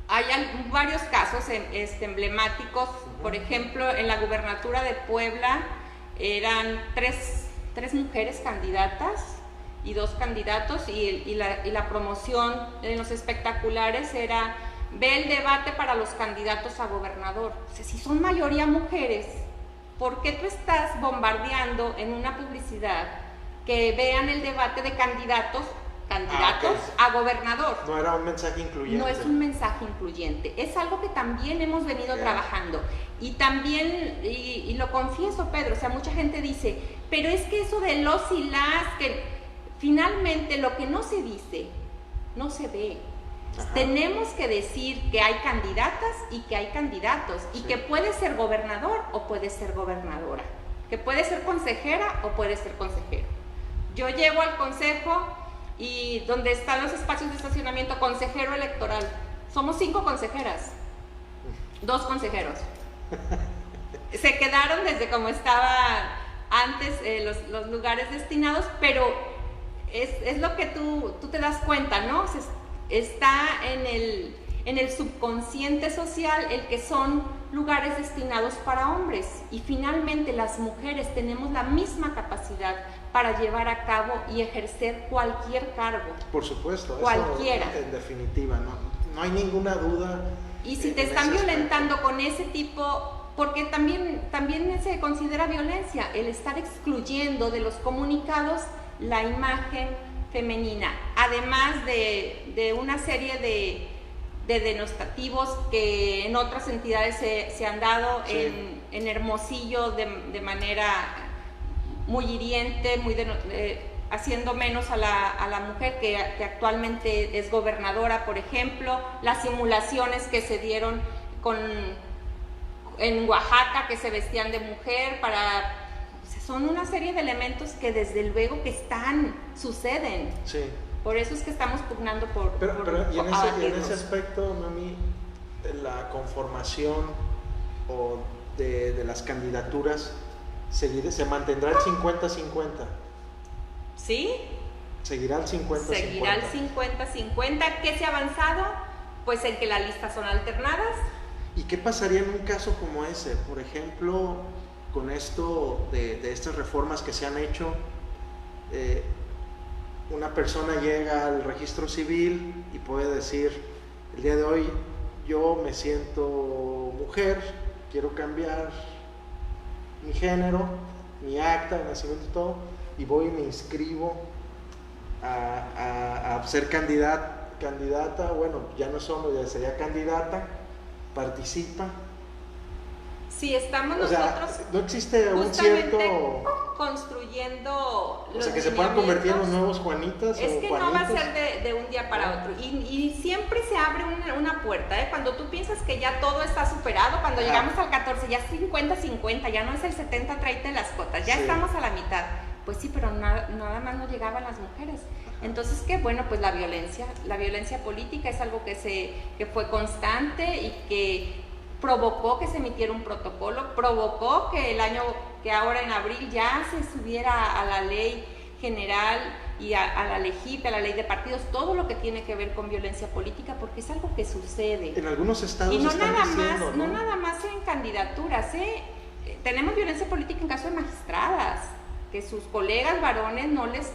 Hay varios casos emblemáticos. Por ejemplo, en la gubernatura de Puebla eran tres mujeres candidatas y 2 candidatos, y la promoción en los espectaculares era: ve el debate para los candidatos a gobernador. O sea, si son mayoría mujeres, ¿por qué tú estás bombardeando en una publicidad que vean el debate de candidatos Okay. a gobernador? No era un mensaje incluyente. No es un mensaje incluyente, es algo que también hemos venido trabajando. Y también, y lo confieso, Pedro, o sea, mucha gente dice, pero es que eso de los y las, que finalmente lo que no se dice, no se ve. Ajá. Tenemos que decir que hay candidatas y que hay candidatos, y que puede ser gobernador o puede ser gobernadora, que puede ser consejera o puede ser consejero. Yo llego al consejo y donde están los espacios de estacionamiento, consejero electoral. Somos 5 consejeras, 2 consejeros. Se quedaron desde como estaba antes los lugares destinados, pero es lo que tú te das cuenta, ¿no? Está en el subconsciente social el que son lugares destinados para hombres, y finalmente las mujeres tenemos la misma capacidad para llevar a cabo y ejercer cualquier cargo. Por supuesto, cualquiera. Eso en definitiva, no hay ninguna duda. Y si te están violentando con ese tipo, porque también se considera violencia el estar excluyendo de los comunicados la imagen femenina, además de una serie de denostativos que en otras entidades se han dado. En Hermosillo de manera muy hiriente, haciendo menos a la mujer que actualmente es gobernadora, por ejemplo, las simulaciones que se dieron en Oaxaca, que se vestían de mujer son una serie de elementos que desde luego que suceden. Sí. Por eso es que estamos pugnando por y en ese aspecto, Mami, la conformación de las candidaturas se mantendrá el 50-50. ¿Sí? Seguirá el 50-50. Seguirá el 50-50. ¿Qué se ha avanzado? Pues en que las listas son alternadas. ¿Y qué pasaría en un caso como ese? Por ejemplo, con esto de estas reformas que se han hecho, una persona llega al registro civil y puede decir: el día de hoy yo me siento mujer, quiero cambiar mi género, mi acta de nacimiento y todo, y voy y me inscribo a ser candidata, bueno, ya no es hombre, ya sería candidata, participa. Sí, estamos nosotros no existe un cierto construyendo los que se puedan convertir en los nuevos Juanitas. Es o que Juanitos. no va a ser de un día para otro, y siempre se abre una puerta, cuando tú piensas que ya todo está superado, cuando llegamos al 14 ya es 50-50, ya no es el 70-30 de las cuotas, ya estamos a la mitad. Pues sí, pero nada más no llegaban las mujeres. Entonces, qué bueno, pues la violencia política es algo que fue constante y que provocó que se emitiera un protocolo, provocó que ahora en abril ya se subiera a la ley general y a la LEGIP, a la ley de partidos, todo lo que tiene que ver con violencia política, porque es algo que sucede. En algunos estados y no no nada más en candidaturas, tenemos violencia política en caso de magistradas, que sus colegas varones no les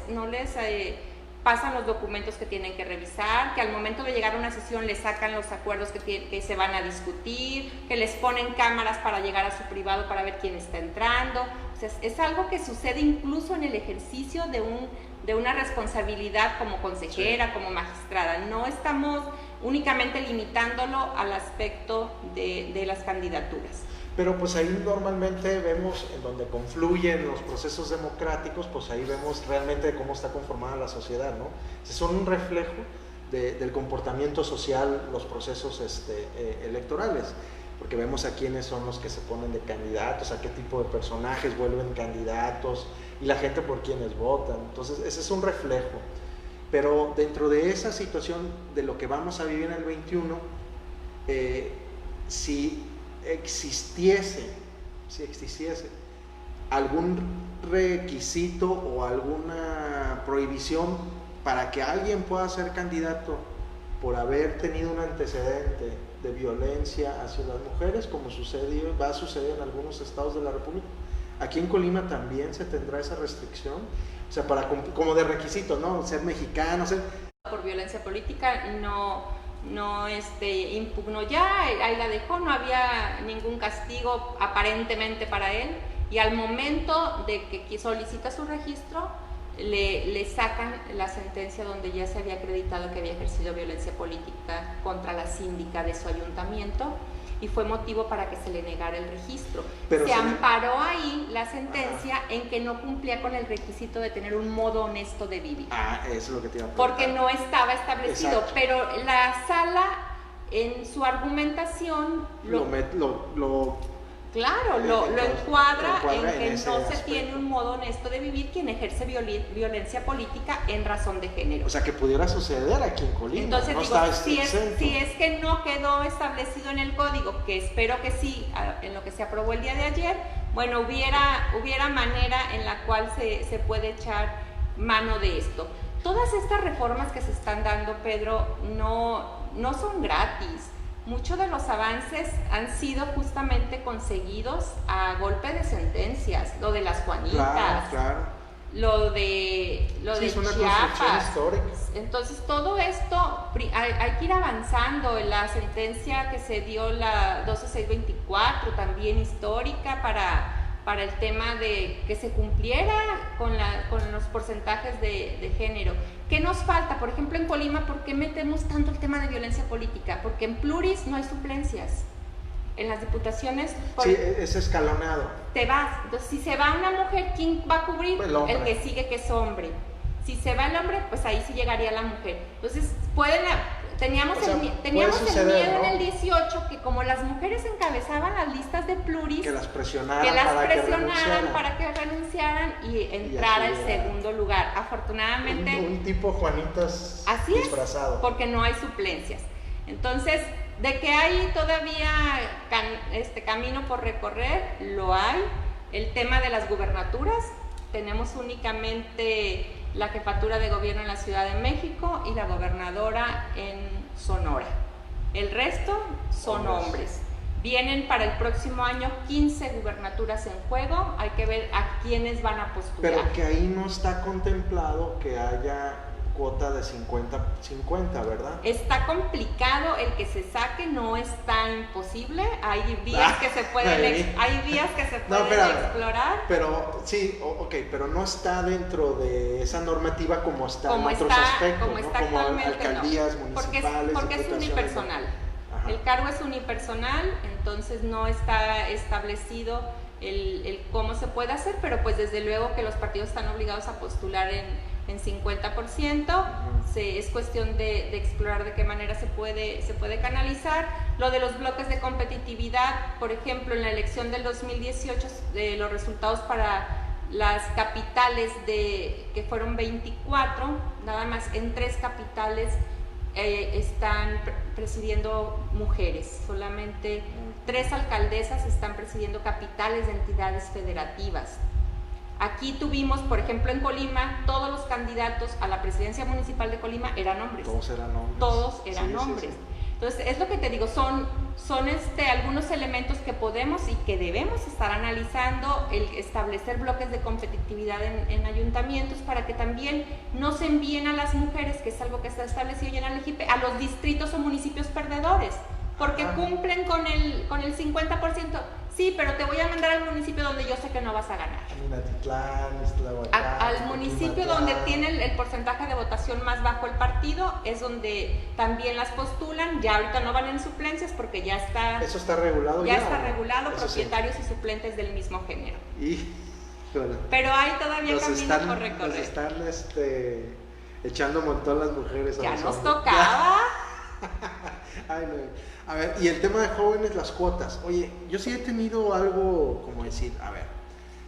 pasan los documentos que tienen que revisar, que al momento de llegar a una sesión les sacan los acuerdos que se van a discutir, que les ponen cámaras para llegar a su privado para ver quién está entrando. O sea, es algo que sucede incluso en el ejercicio de una responsabilidad como consejera, como magistrada. No estamos únicamente limitándolo al aspecto de las candidaturas. Pero pues ahí normalmente vemos en donde confluyen los procesos democráticos, pues ahí vemos realmente cómo está conformada la sociedad, ¿no? Son un reflejo del comportamiento social los procesos electorales. porque vemos a quiénes son los que se ponen de candidatos, a qué tipo de personajes vuelven candidatos y la gente por quienes votan. Entonces ese es un reflejo. Pero dentro de esa situación de lo que vamos a vivir en el 21, si existiese algún requisito o alguna prohibición para que alguien pueda ser candidato por haber tenido un antecedente de violencia hacia las mujeres, como va a suceder en algunos estados de la República, aquí en Colima también se tendrá esa restricción, o sea, como de requisito, ¿no? Ser mexicano, por violencia política no impugnó ya, ahí la dejó, no había ningún castigo aparentemente para él, y al momento de que solicita su registro, le sacan la sentencia donde ya se había acreditado que había ejercido violencia política contra la síndica de su ayuntamiento, y fue motivo para que se le negara el registro. Se amparó ahí la sentencia en que no cumplía con el requisito de tener un modo honesto de vivir. Eso es lo que te iba a preguntar. Porque no estaba establecido. Exacto. Pero la sala, en su argumentación, lo encuadra en que no se tiene un modo honesto de vivir quien ejerce violencia política en razón de género. O sea, que pudiera suceder aquí en Colima. Entonces, no digo, si es que no quedó establecido en el código, que espero que sí, en lo que se aprobó el día de ayer, bueno, hubiera manera en la cual se puede echar mano de esto. Todas estas reformas que se están dando, Pedro, no son gratis. Muchos de los avances han sido justamente conseguidos a golpe de sentencias, lo de las Juanitas, claro. lo de es una Chiapas. Histórica. Entonces todo esto hay que ir avanzando. La sentencia que se dio, la 12624, también histórica para el tema de que se cumpliera con los porcentajes de género. ¿Qué nos falta? Por ejemplo, en Colima, ¿por qué metemos tanto el tema de violencia política? Porque en pluris no hay suplencias. En las diputaciones... es escalonado. Te vas. Entonces, si se va una mujer, ¿quién va a cubrir? El que sigue, que es hombre. Si se va el hombre, pues ahí sí llegaría la mujer. Entonces, teníamos el miedo, ¿no? En el 18, que como las mujeres encabezaban las listas de pluris, que las presionaran para que renunciaran y entrara el segundo lugar. Afortunadamente... Un tipo Juanitas así disfrazado. Es, porque no hay suplencias. Entonces, de que hay todavía camino por recorrer, lo hay. El tema de las gubernaturas, tenemos únicamente la jefatura de gobierno en la Ciudad de México y la gobernadora en Sonora. El resto son hombres. Vienen para el próximo año 15 gubernaturas en juego, hay que ver a quiénes van a postular. Pero que ahí no está contemplado que haya cuota de 50-50, ¿verdad? Está complicado el que se saque, no es tan imposible. Hay vías que se pueden explorar. Pero sí, pero no está dentro de esa normativa como está en otros aspectos, como está como actualmente, alcaldías no. municipales. Porque es unipersonal. Ajá. El cargo es unipersonal, entonces no está establecido el cómo se puede hacer, pero pues desde luego que los partidos están obligados a postular en 50%, es cuestión de explorar de qué manera se puede canalizar. Lo de los bloques de competitividad, por ejemplo, en la elección del 2018, los resultados para las capitales que fueron 24, nada más en 3 capitales están presidiendo mujeres, solamente 3 alcaldesas están presidiendo capitales de entidades federativas. Aquí tuvimos, por ejemplo, en Colima, todos los candidatos a la presidencia municipal de Colima eran hombres. Todos eran hombres. Todos eran hombres. Sí. Entonces, es lo que te digo, son algunos elementos que podemos y que debemos estar analizando, el establecer bloques de competitividad en ayuntamientos para que también no se envíen a las mujeres, que es algo que está establecido ya en la LGIP, a los distritos o municipios perdedores, porque cumplen con el 50%. Sí, pero te voy a mandar al municipio donde yo sé que no vas a ganar. Al municipio donde tiene el porcentaje de votación más bajo el partido, es donde también las postulan. Ya ahorita no van en suplencias porque ya está... ¿Eso está regulado? Ya está regulado, propietarios y suplentes del mismo género. Pero hay todavía camino por recorrer. Nos están echando un montón las mujeres. Ya nos tocaba. Ay, no. A ver, y el tema de jóvenes, las cuotas. Oye, yo sí he tenido algo como decir, a ver,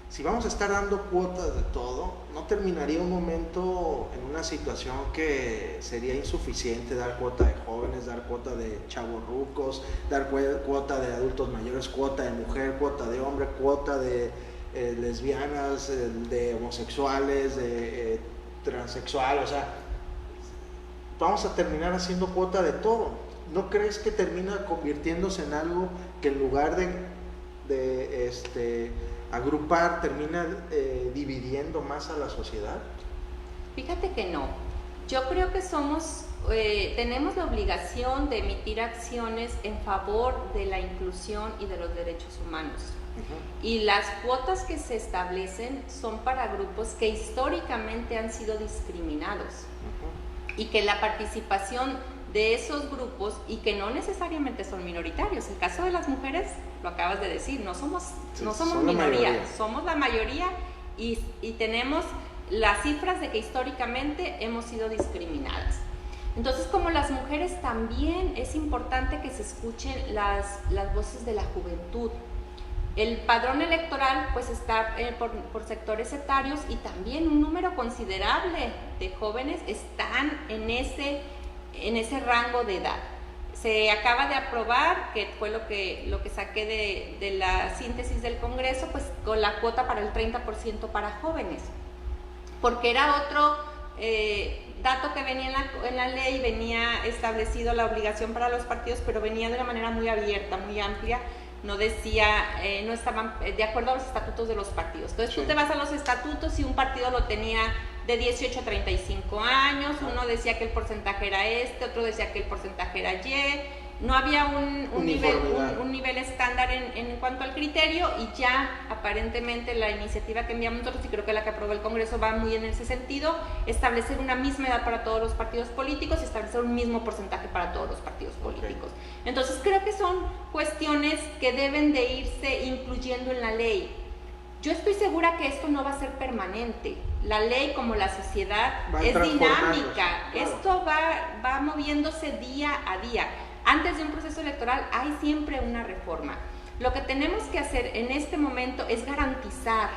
si vamos a estar dando cuotas de todo, ¿no terminaría un momento en una situación que sería insuficiente dar cuota de jóvenes, dar cuota de chavorrucos, dar cuota de adultos mayores, cuota de mujer, cuota de hombre, cuota de lesbianas, de homosexuales, de transexual? O sea, vamos a terminar haciendo cuota de todo. ¿No crees que termina convirtiéndose en algo que en lugar de agrupar, termina dividiendo más a la sociedad? Fíjate que no. Yo creo que tenemos la obligación de emitir acciones en favor de la inclusión y de los derechos humanos. Y las cuotas que se establecen son para grupos que históricamente han sido discriminados. Y que la participación de esos grupos, y que no necesariamente son minoritarios, el caso de las mujeres, lo acabas de decir, no somos minoría, somos la mayoría, y tenemos las cifras de que históricamente hemos sido discriminadas. Entonces, como las mujeres, también es importante que se escuchen las voces de la juventud. El padrón electoral pues está por sectores etarios, y también un número considerable de jóvenes están en ese rango de edad. Se acaba de aprobar, que fue lo que saqué de la síntesis del Congreso, pues con la cuota para el 30% para jóvenes, porque era otro dato que venía en la ley. Venía establecido la obligación para los partidos, pero venía de una manera muy abierta, muy amplia. No decía, no estaban de acuerdo a los estatutos de los partidos. Entonces tú te vas a los estatutos y un partido lo tenía de 18 a 35 años, uno decía que el porcentaje era otro decía que el porcentaje era Y. No había un nivel estándar en cuanto al criterio, y ya aparentemente la iniciativa que enviamos nosotros, y creo que la que aprobó el Congreso, va muy en ese sentido: establecer una misma edad para todos los partidos políticos y establecer un mismo porcentaje para todos los partidos políticos. Entonces creo que son cuestiones que deben de irse incluyendo en la ley. Yo estoy segura que esto no va a ser permanente. La ley, como la sociedad, es dinámica. Claro. Esto va moviéndose día a día. Antes de un proceso electoral hay siempre una reforma. Lo que tenemos que hacer en este momento es garantizar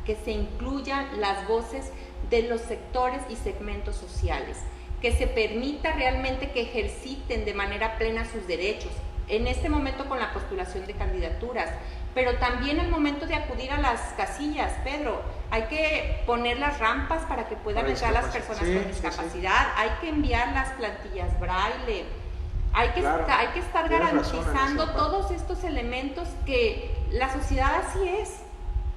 que se incluyan las voces de los sectores y segmentos sociales, que se permita realmente que ejerciten de manera plena sus derechos, en este momento con la postulación de candidaturas, pero también al momento de acudir a las casillas. Pedro, hay que poner las rampas para que puedan entrar las personas con discapacidad, hay que enviar las plantillas braille. Hay que estar garantizando todos estos elementos, que la sociedad así es.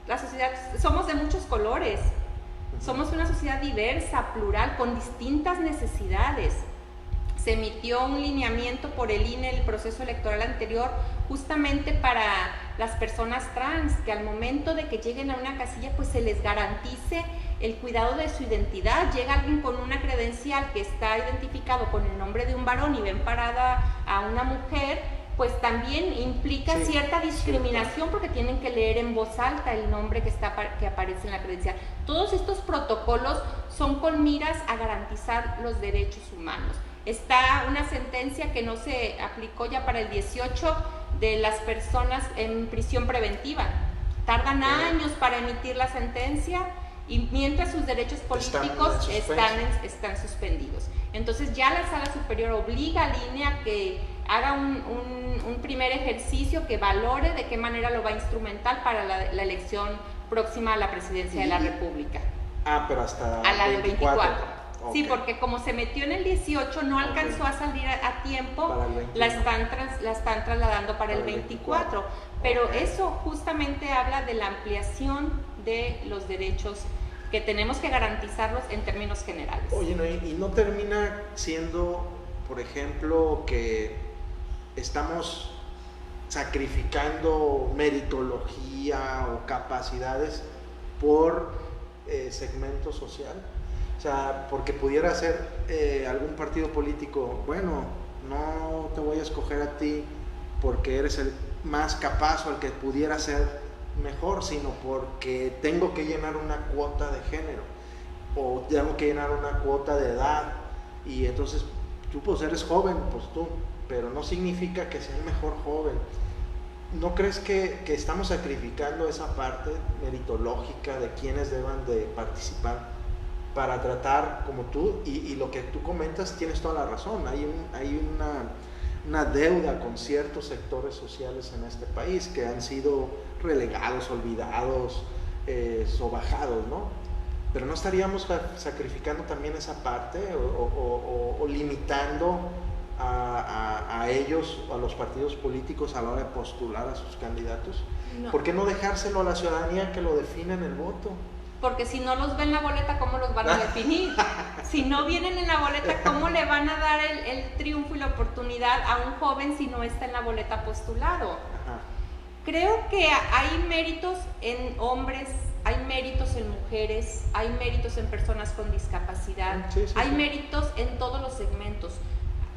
La sociedad, somos de muchos colores, somos una sociedad diversa, plural, con distintas necesidades. Se emitió un lineamiento por el INE, el proceso electoral anterior, justamente para las personas trans, que al momento de que lleguen a una casilla pues se les garantice el cuidado de su identidad. Llega alguien con una credencial que está identificado con el nombre de un varón y ven parada a una mujer, pues también implica cierta discriminación, porque tienen que leer en voz alta el nombre que aparece en la credencial. Todos estos protocolos son con miras a garantizar los derechos humanos. Está una sentencia que no se aplicó ya para el 18 de las personas en prisión preventiva. Tardan años para emitir la sentencia, y mientras sus derechos políticos están suspendidos. Entonces ya la Sala Superior obliga al INE a que haga un primer ejercicio, que valore de qué manera lo va a instrumentar para la elección próxima a la presidencia de la República. Pero hasta a la del 24. Sí, porque como se metió en el 18, no alcanzó a salir a tiempo, la están trasladando para el 24. Pero eso justamente habla de la ampliación de los derechos, que tenemos que garantizarlos en términos generales. Oye, ¿y no termina siendo, por ejemplo, que estamos sacrificando meritología o capacidades por segmento social? O sea, porque pudiera ser algún partido político, bueno, no te voy a escoger a ti porque eres el más capaz o el que pudiera ser mejor, sino porque tengo que llenar una cuota de género o tengo que llenar una cuota de edad, y entonces tú pues eres joven, pues tú pero no significa que sea el mejor joven. ¿No crees que estamos sacrificando esa parte meritológica de quienes deban de participar para tratar como tú? Y lo que tú comentas, tienes toda la razón. Hay una deuda con ciertos sectores sociales en este país que han sido relegados, olvidados, sobajados, ¿no? Pero ¿no estaríamos sacrificando también esa parte o limitando a ellos, a los partidos políticos a la hora de postular a sus candidatos? No. ¿Por qué no dejárselo a la ciudadanía que lo defina en el voto? Porque si no los ven en la boleta, ¿cómo los van a definir? Si no vienen en la boleta, ¿cómo le van a dar el triunfo y la oportunidad a un joven si no está en la boleta postulado? Ajá. Creo que hay méritos en hombres, hay méritos en mujeres, hay méritos en personas con discapacidad, hay méritos en todos los segmentos.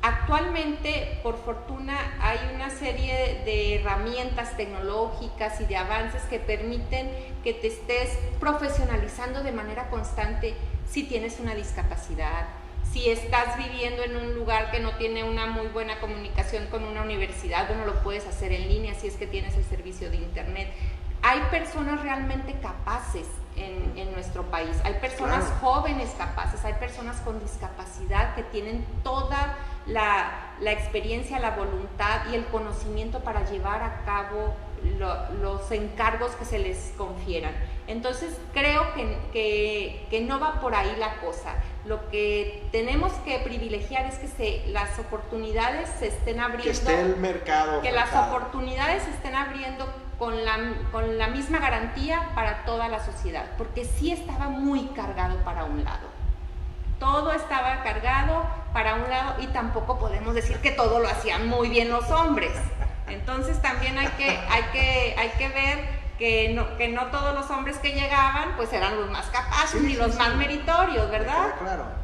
Actualmente, por fortuna, hay una serie de herramientas tecnológicas y de avances que permiten que te estés profesionalizando de manera constante si tienes una discapacidad, si estás viviendo en un lugar que no tiene una muy buena comunicación con una universidad, bueno, lo puedes hacer en línea si es que tienes el servicio de internet. Hay personas realmente capaces en nuestro país, hay personas jóvenes capaces, hay personas con discapacidad que tienen toda la experiencia, la voluntad y el conocimiento para llevar a cabo los encargos que se les confieran. Entonces creo que no va por ahí la cosa. Lo que tenemos que privilegiar es que las oportunidades se estén abriendo, que esté el mercado, que las oportunidades se estén abriendo con la misma garantía para toda la sociedad, porque sí estaba muy cargado para un lado. Todo estaba cargado para un lado y tampoco podemos decir que todo lo hacían muy bien los hombres. Entonces también hay que ver que no todos los hombres que llegaban pues eran los más capaces ni los más meritorios, ¿verdad? Claro.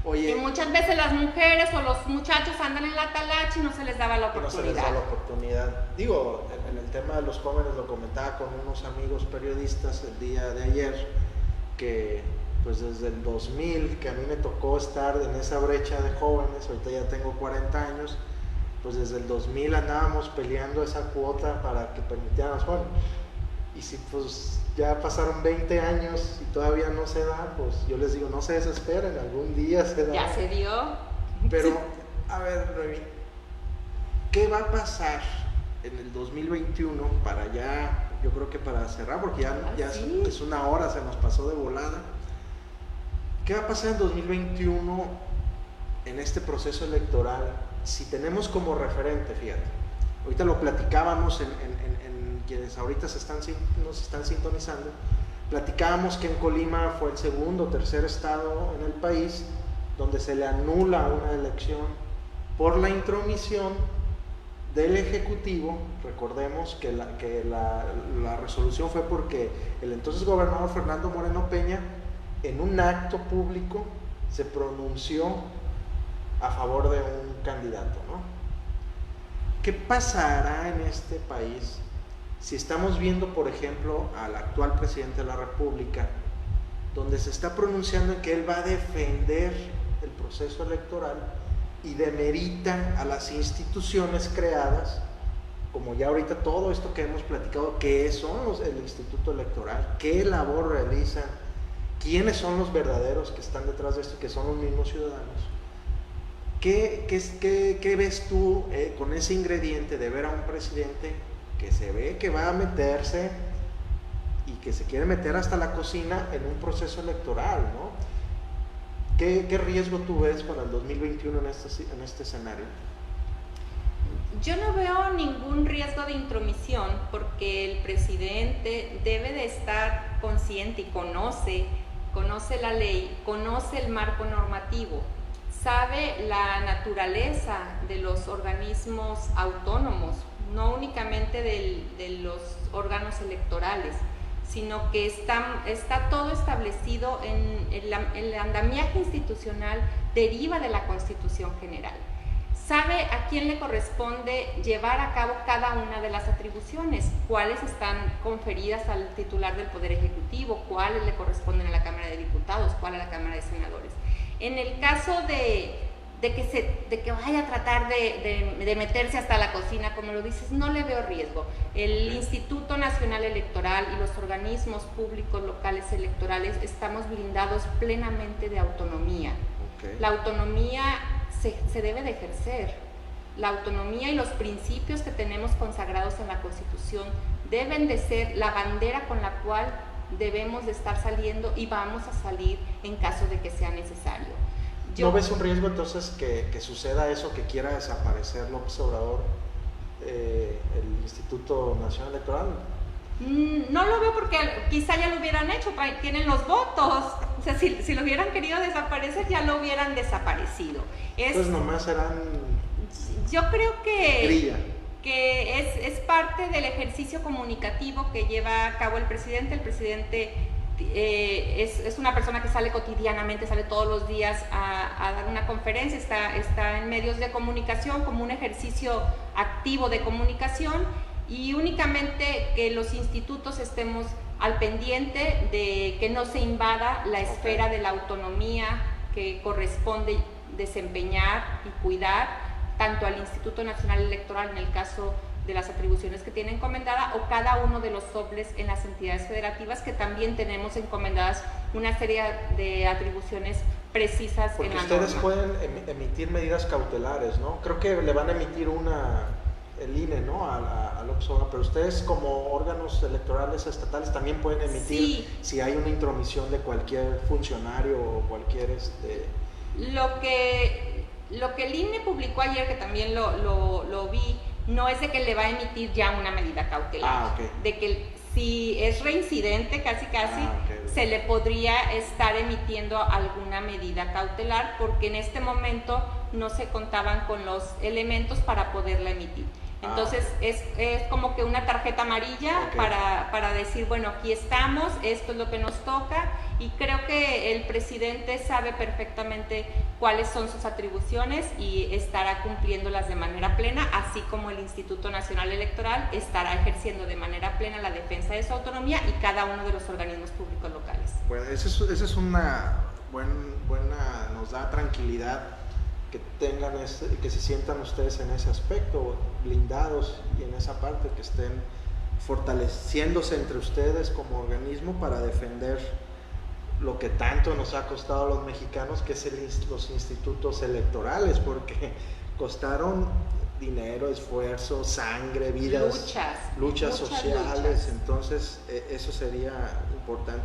Oye, y muchas veces las mujeres o los muchachos andan en la talacha y no se les daba la oportunidad. No se les da la oportunidad. Digo, en el tema de los jóvenes lo comentaba con unos amigos periodistas el día de ayer, que pues desde el 2000, que a mí me tocó estar en esa brecha de jóvenes, ahorita ya tengo 40 años, pues desde el 2000 andábamos peleando esa cuota para que permitieran a los jóvenes. Y si pues ya pasaron 20 años y todavía no se da, pues yo les digo, no se desesperen, algún día se da. Ya se dio. Pero, a ver, Remy, ¿qué va a pasar en el 2021 para ya, yo creo que para cerrar, porque ya sí, es una hora, se nos pasó de volada? ¿Qué va a pasar en 2021 en este proceso electoral si tenemos como referente, fíjate, ahorita lo platicábamos en quienes ahorita nos están sintonizando, platicábamos que en Colima fue el segundo o tercer estado en el país donde se le anula una elección por la intromisión del Ejecutivo. Recordemos que la resolución fue porque el entonces gobernador Fernando Moreno Peña en un acto público se pronunció a favor de un candidato, ¿no? ¿Qué pasará en este país si estamos viendo, por ejemplo, al actual presidente de la República, donde se está pronunciando en que él va a defender el proceso electoral y demerita a las instituciones creadas, como ya ahorita todo esto que hemos platicado, qué son el Instituto Electoral, qué labor realizan, quiénes son los verdaderos que están detrás de esto, que son los mismos ciudadanos? ¿Qué ves tú con ese ingrediente de ver a un presidente que se ve que va a meterse y que se quiere meter hasta la cocina en un proceso electoral, ¿no? ¿Qué riesgo tú ves para el 2021 en este escenario? Yo no veo ningún riesgo de intromisión porque el presidente debe de estar consciente y conoce la ley, conoce el marco normativo, sabe la naturaleza de los organismos autónomos, no únicamente de los órganos electorales, sino que está todo establecido en el andamiaje institucional, deriva de la Constitución General. Sabe a quién le corresponde llevar a cabo cada una de las atribuciones, cuáles están conferidas al titular del Poder Ejecutivo, cuáles le corresponden a la Cámara de Diputados, cuáles a la Cámara de Senadores. En el caso de de que vaya a tratar de meterse hasta la cocina, como lo dices, no le veo riesgo. El Instituto Nacional Electoral y los organismos públicos locales electorales estamos blindados plenamente de autonomía. La autonomía se debe de ejercer. La autonomía y los principios que tenemos consagrados en la Constitución deben de ser la bandera con la cual debemos de estar saliendo y vamos a salir en caso de que sea necesario. ¿No ves un riesgo entonces que suceda eso, que quiera desaparecer López Obrador, el Instituto Nacional Electoral? No lo veo porque quizá ya lo hubieran hecho, tienen los votos. O sea, si lo hubieran querido desaparecer, ya lo hubieran desaparecido. Entonces nomás serán... Yo creo que... grilla. Que es parte del ejercicio comunicativo que lleva a cabo el presidente. El presidente es una persona que sale cotidianamente, sale todos los días a dar una conferencia, está en medios de comunicación como un ejercicio activo de comunicación, y únicamente que los institutos estemos al pendiente de que no se invada la esfera de la autonomía que corresponde desempeñar y cuidar tanto al Instituto Nacional Electoral en el caso de las atribuciones que tiene encomendada, o cada uno de los soples en las entidades federativas, que también tenemos encomendadas una serie de atribuciones precisas. Porque en la ustedes norma. pueden emitir medidas cautelares, ¿no? Creo que le van a emitir el INE, ¿no? A López Obrador, pero ustedes como órganos electorales estatales también pueden emitir, sí, si hay una intromisión de cualquier funcionario o cualquier... Lo que el INE publicó ayer, que también lo vi, no es de que le va a emitir ya una medida cautelar, okay. De que si es reincidente casi, okay. Se le podría estar emitiendo alguna medida cautelar, porque en este momento no se contaban con los elementos para poderla emitir. Entonces es como que una tarjeta amarilla, okay. para decir, bueno, aquí estamos, esto es lo que nos toca, y creo que el presidente sabe perfectamente cuáles son sus atribuciones y estará cumpliéndolas de manera plena, así como el Instituto Nacional Electoral estará ejerciendo de manera plena la defensa de su autonomía y cada uno de los organismos públicos locales. Bueno, esa es una buena, nos da tranquilidad que tengan que se sientan ustedes en ese aspecto, blindados, y en esa parte que estén fortaleciéndose entre ustedes como organismo para defender lo que tanto nos ha costado a los mexicanos, que es los institutos electorales, porque costaron dinero, esfuerzo, sangre, vidas, luchas sociales. Entonces eso sería importante.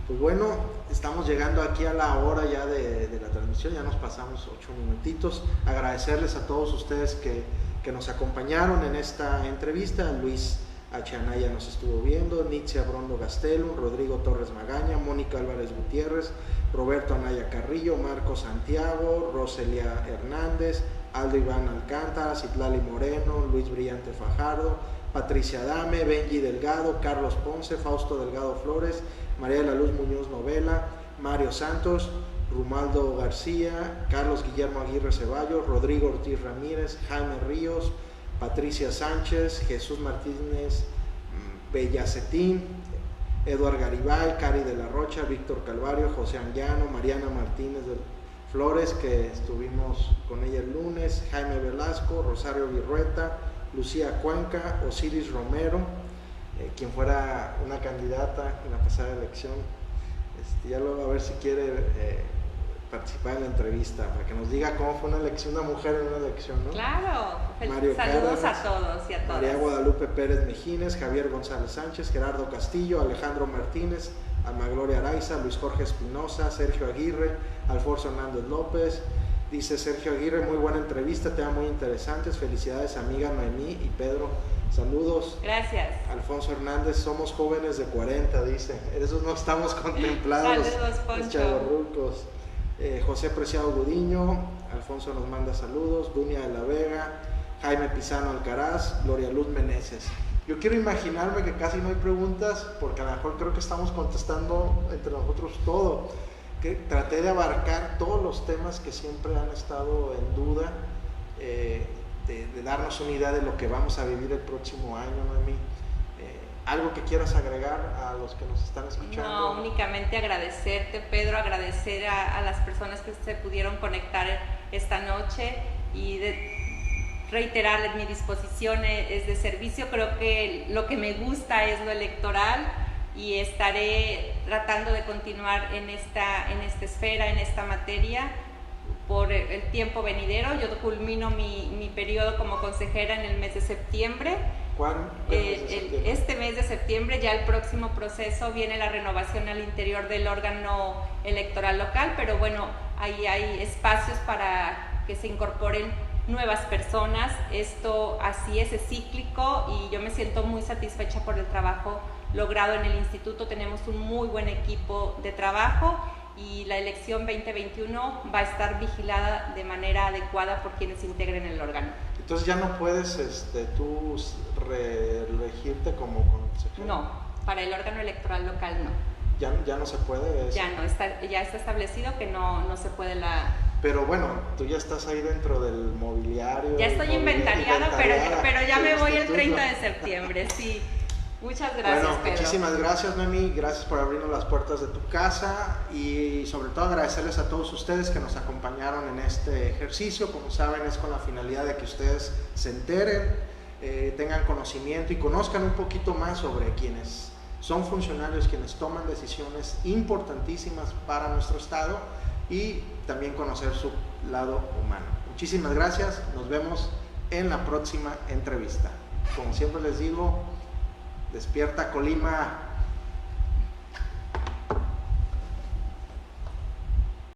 Pues bueno, estamos llegando aquí a la hora ya de la transmisión, ya nos pasamos 8 minutitos. Agradecerles a todos ustedes que nos acompañaron en esta entrevista. Luis H. Anaya nos estuvo viendo, Nitzia Brondo Gastelum, Rodrigo Torres Magaña, Mónica Álvarez Gutiérrez, Roberto Anaya Carrillo, Marco Santiago, Roselia Hernández, Aldo Iván Alcántara, Citlali Moreno, Luis Brillante Fajardo, Patricia Adame, Benji Delgado, Carlos Ponce, Fausto Delgado Flores, María de la Luz Muñoz Novela, Mario Santos, Rumaldo García, Carlos Guillermo Aguirre Ceballos, Rodrigo Ortiz Ramírez, Jaime Ríos, Patricia Sánchez, Jesús Martínez Bellacetín, Eduard Garibay, Cari de la Rocha, Víctor Calvario, José Anguiano, Mariana Martínez de Flores, que estuvimos con ella el lunes, Jaime Velasco, Rosario Virrueta, Lucía Cuenca, Osiris Romero, quien fuera una candidata en la pasada elección. Ya luego a ver si quiere participar en la entrevista, para que nos diga cómo fue una mujer en una elección, ¿no? Claro, Mario saludos Cárdenas, a todos y a todas. María Guadalupe Pérez Mejines, Javier González Sánchez, Gerardo Castillo, Alejandro Martínez, Alma Gloria Araiza, Luis Jorge Espinosa, Sergio Aguirre, Alfonso Hernández López. Dice Sergio Aguirre, muy buena entrevista, temas muy interesantes, felicidades amiga Noemí y Pedro, saludos. Gracias. Alfonso Hernández, somos jóvenes de 40, dice, esos no estamos contemplados. Saludos, Poncho. Los chavorrucos. José Preciado Gudiño, Alfonso nos manda saludos, Dunia de la Vega, Jaime Pizano Alcaraz, Gloria Luz Meneses. Yo quiero imaginarme que casi no hay preguntas, porque a lo mejor creo que estamos contestando entre nosotros todo. Que traté de abarcar todos los temas que siempre han estado en duda, de darnos una idea de lo que vamos a vivir el próximo año, Noemí. ¿Algo que quieras agregar a los que nos están escuchando? No, únicamente agradecerte, Pedro, agradecer a las personas que se pudieron conectar esta noche y reiterar mi disposición es de servicio. Creo que lo que me gusta es lo electoral y estaré tratando de continuar en esta esfera, en esta materia, por el tiempo venidero. Yo culmino mi periodo como consejera en el mes de septiembre. ¿Cuándo? Este mes de septiembre, ya el próximo proceso viene la renovación al interior del órgano electoral local, pero bueno, ahí hay espacios para que se incorporen nuevas personas. Esto así es cíclico y yo me siento muy satisfecha por el trabajo logrado en el instituto. Tenemos un muy buen equipo de trabajo y la elección 2021 va a estar vigilada de manera adecuada por quienes integren el órgano. Entonces ya no puedes tú reelegirte como consejera. No, para el órgano electoral local no. Ya no se puede eso. Ya está establecido que no se puede la... Pero bueno, tú ya estás ahí dentro del mobiliario. Ya estoy inventariada, pero ya me voy el 30 de septiembre, sí. Muchas gracias, bueno, Pedro. Muchísimas gracias, Noemí. Gracias por abrirnos las puertas de tu casa y sobre todo agradecerles a todos ustedes que nos acompañaron en este ejercicio. Como saben, es con la finalidad de que ustedes se enteren, tengan conocimiento y conozcan un poquito más sobre quienes son funcionarios, quienes toman decisiones importantísimas para nuestro estado y también conocer su lado humano. Muchísimas gracias. Nos vemos en la próxima entrevista. Como siempre les digo, despierta Colima.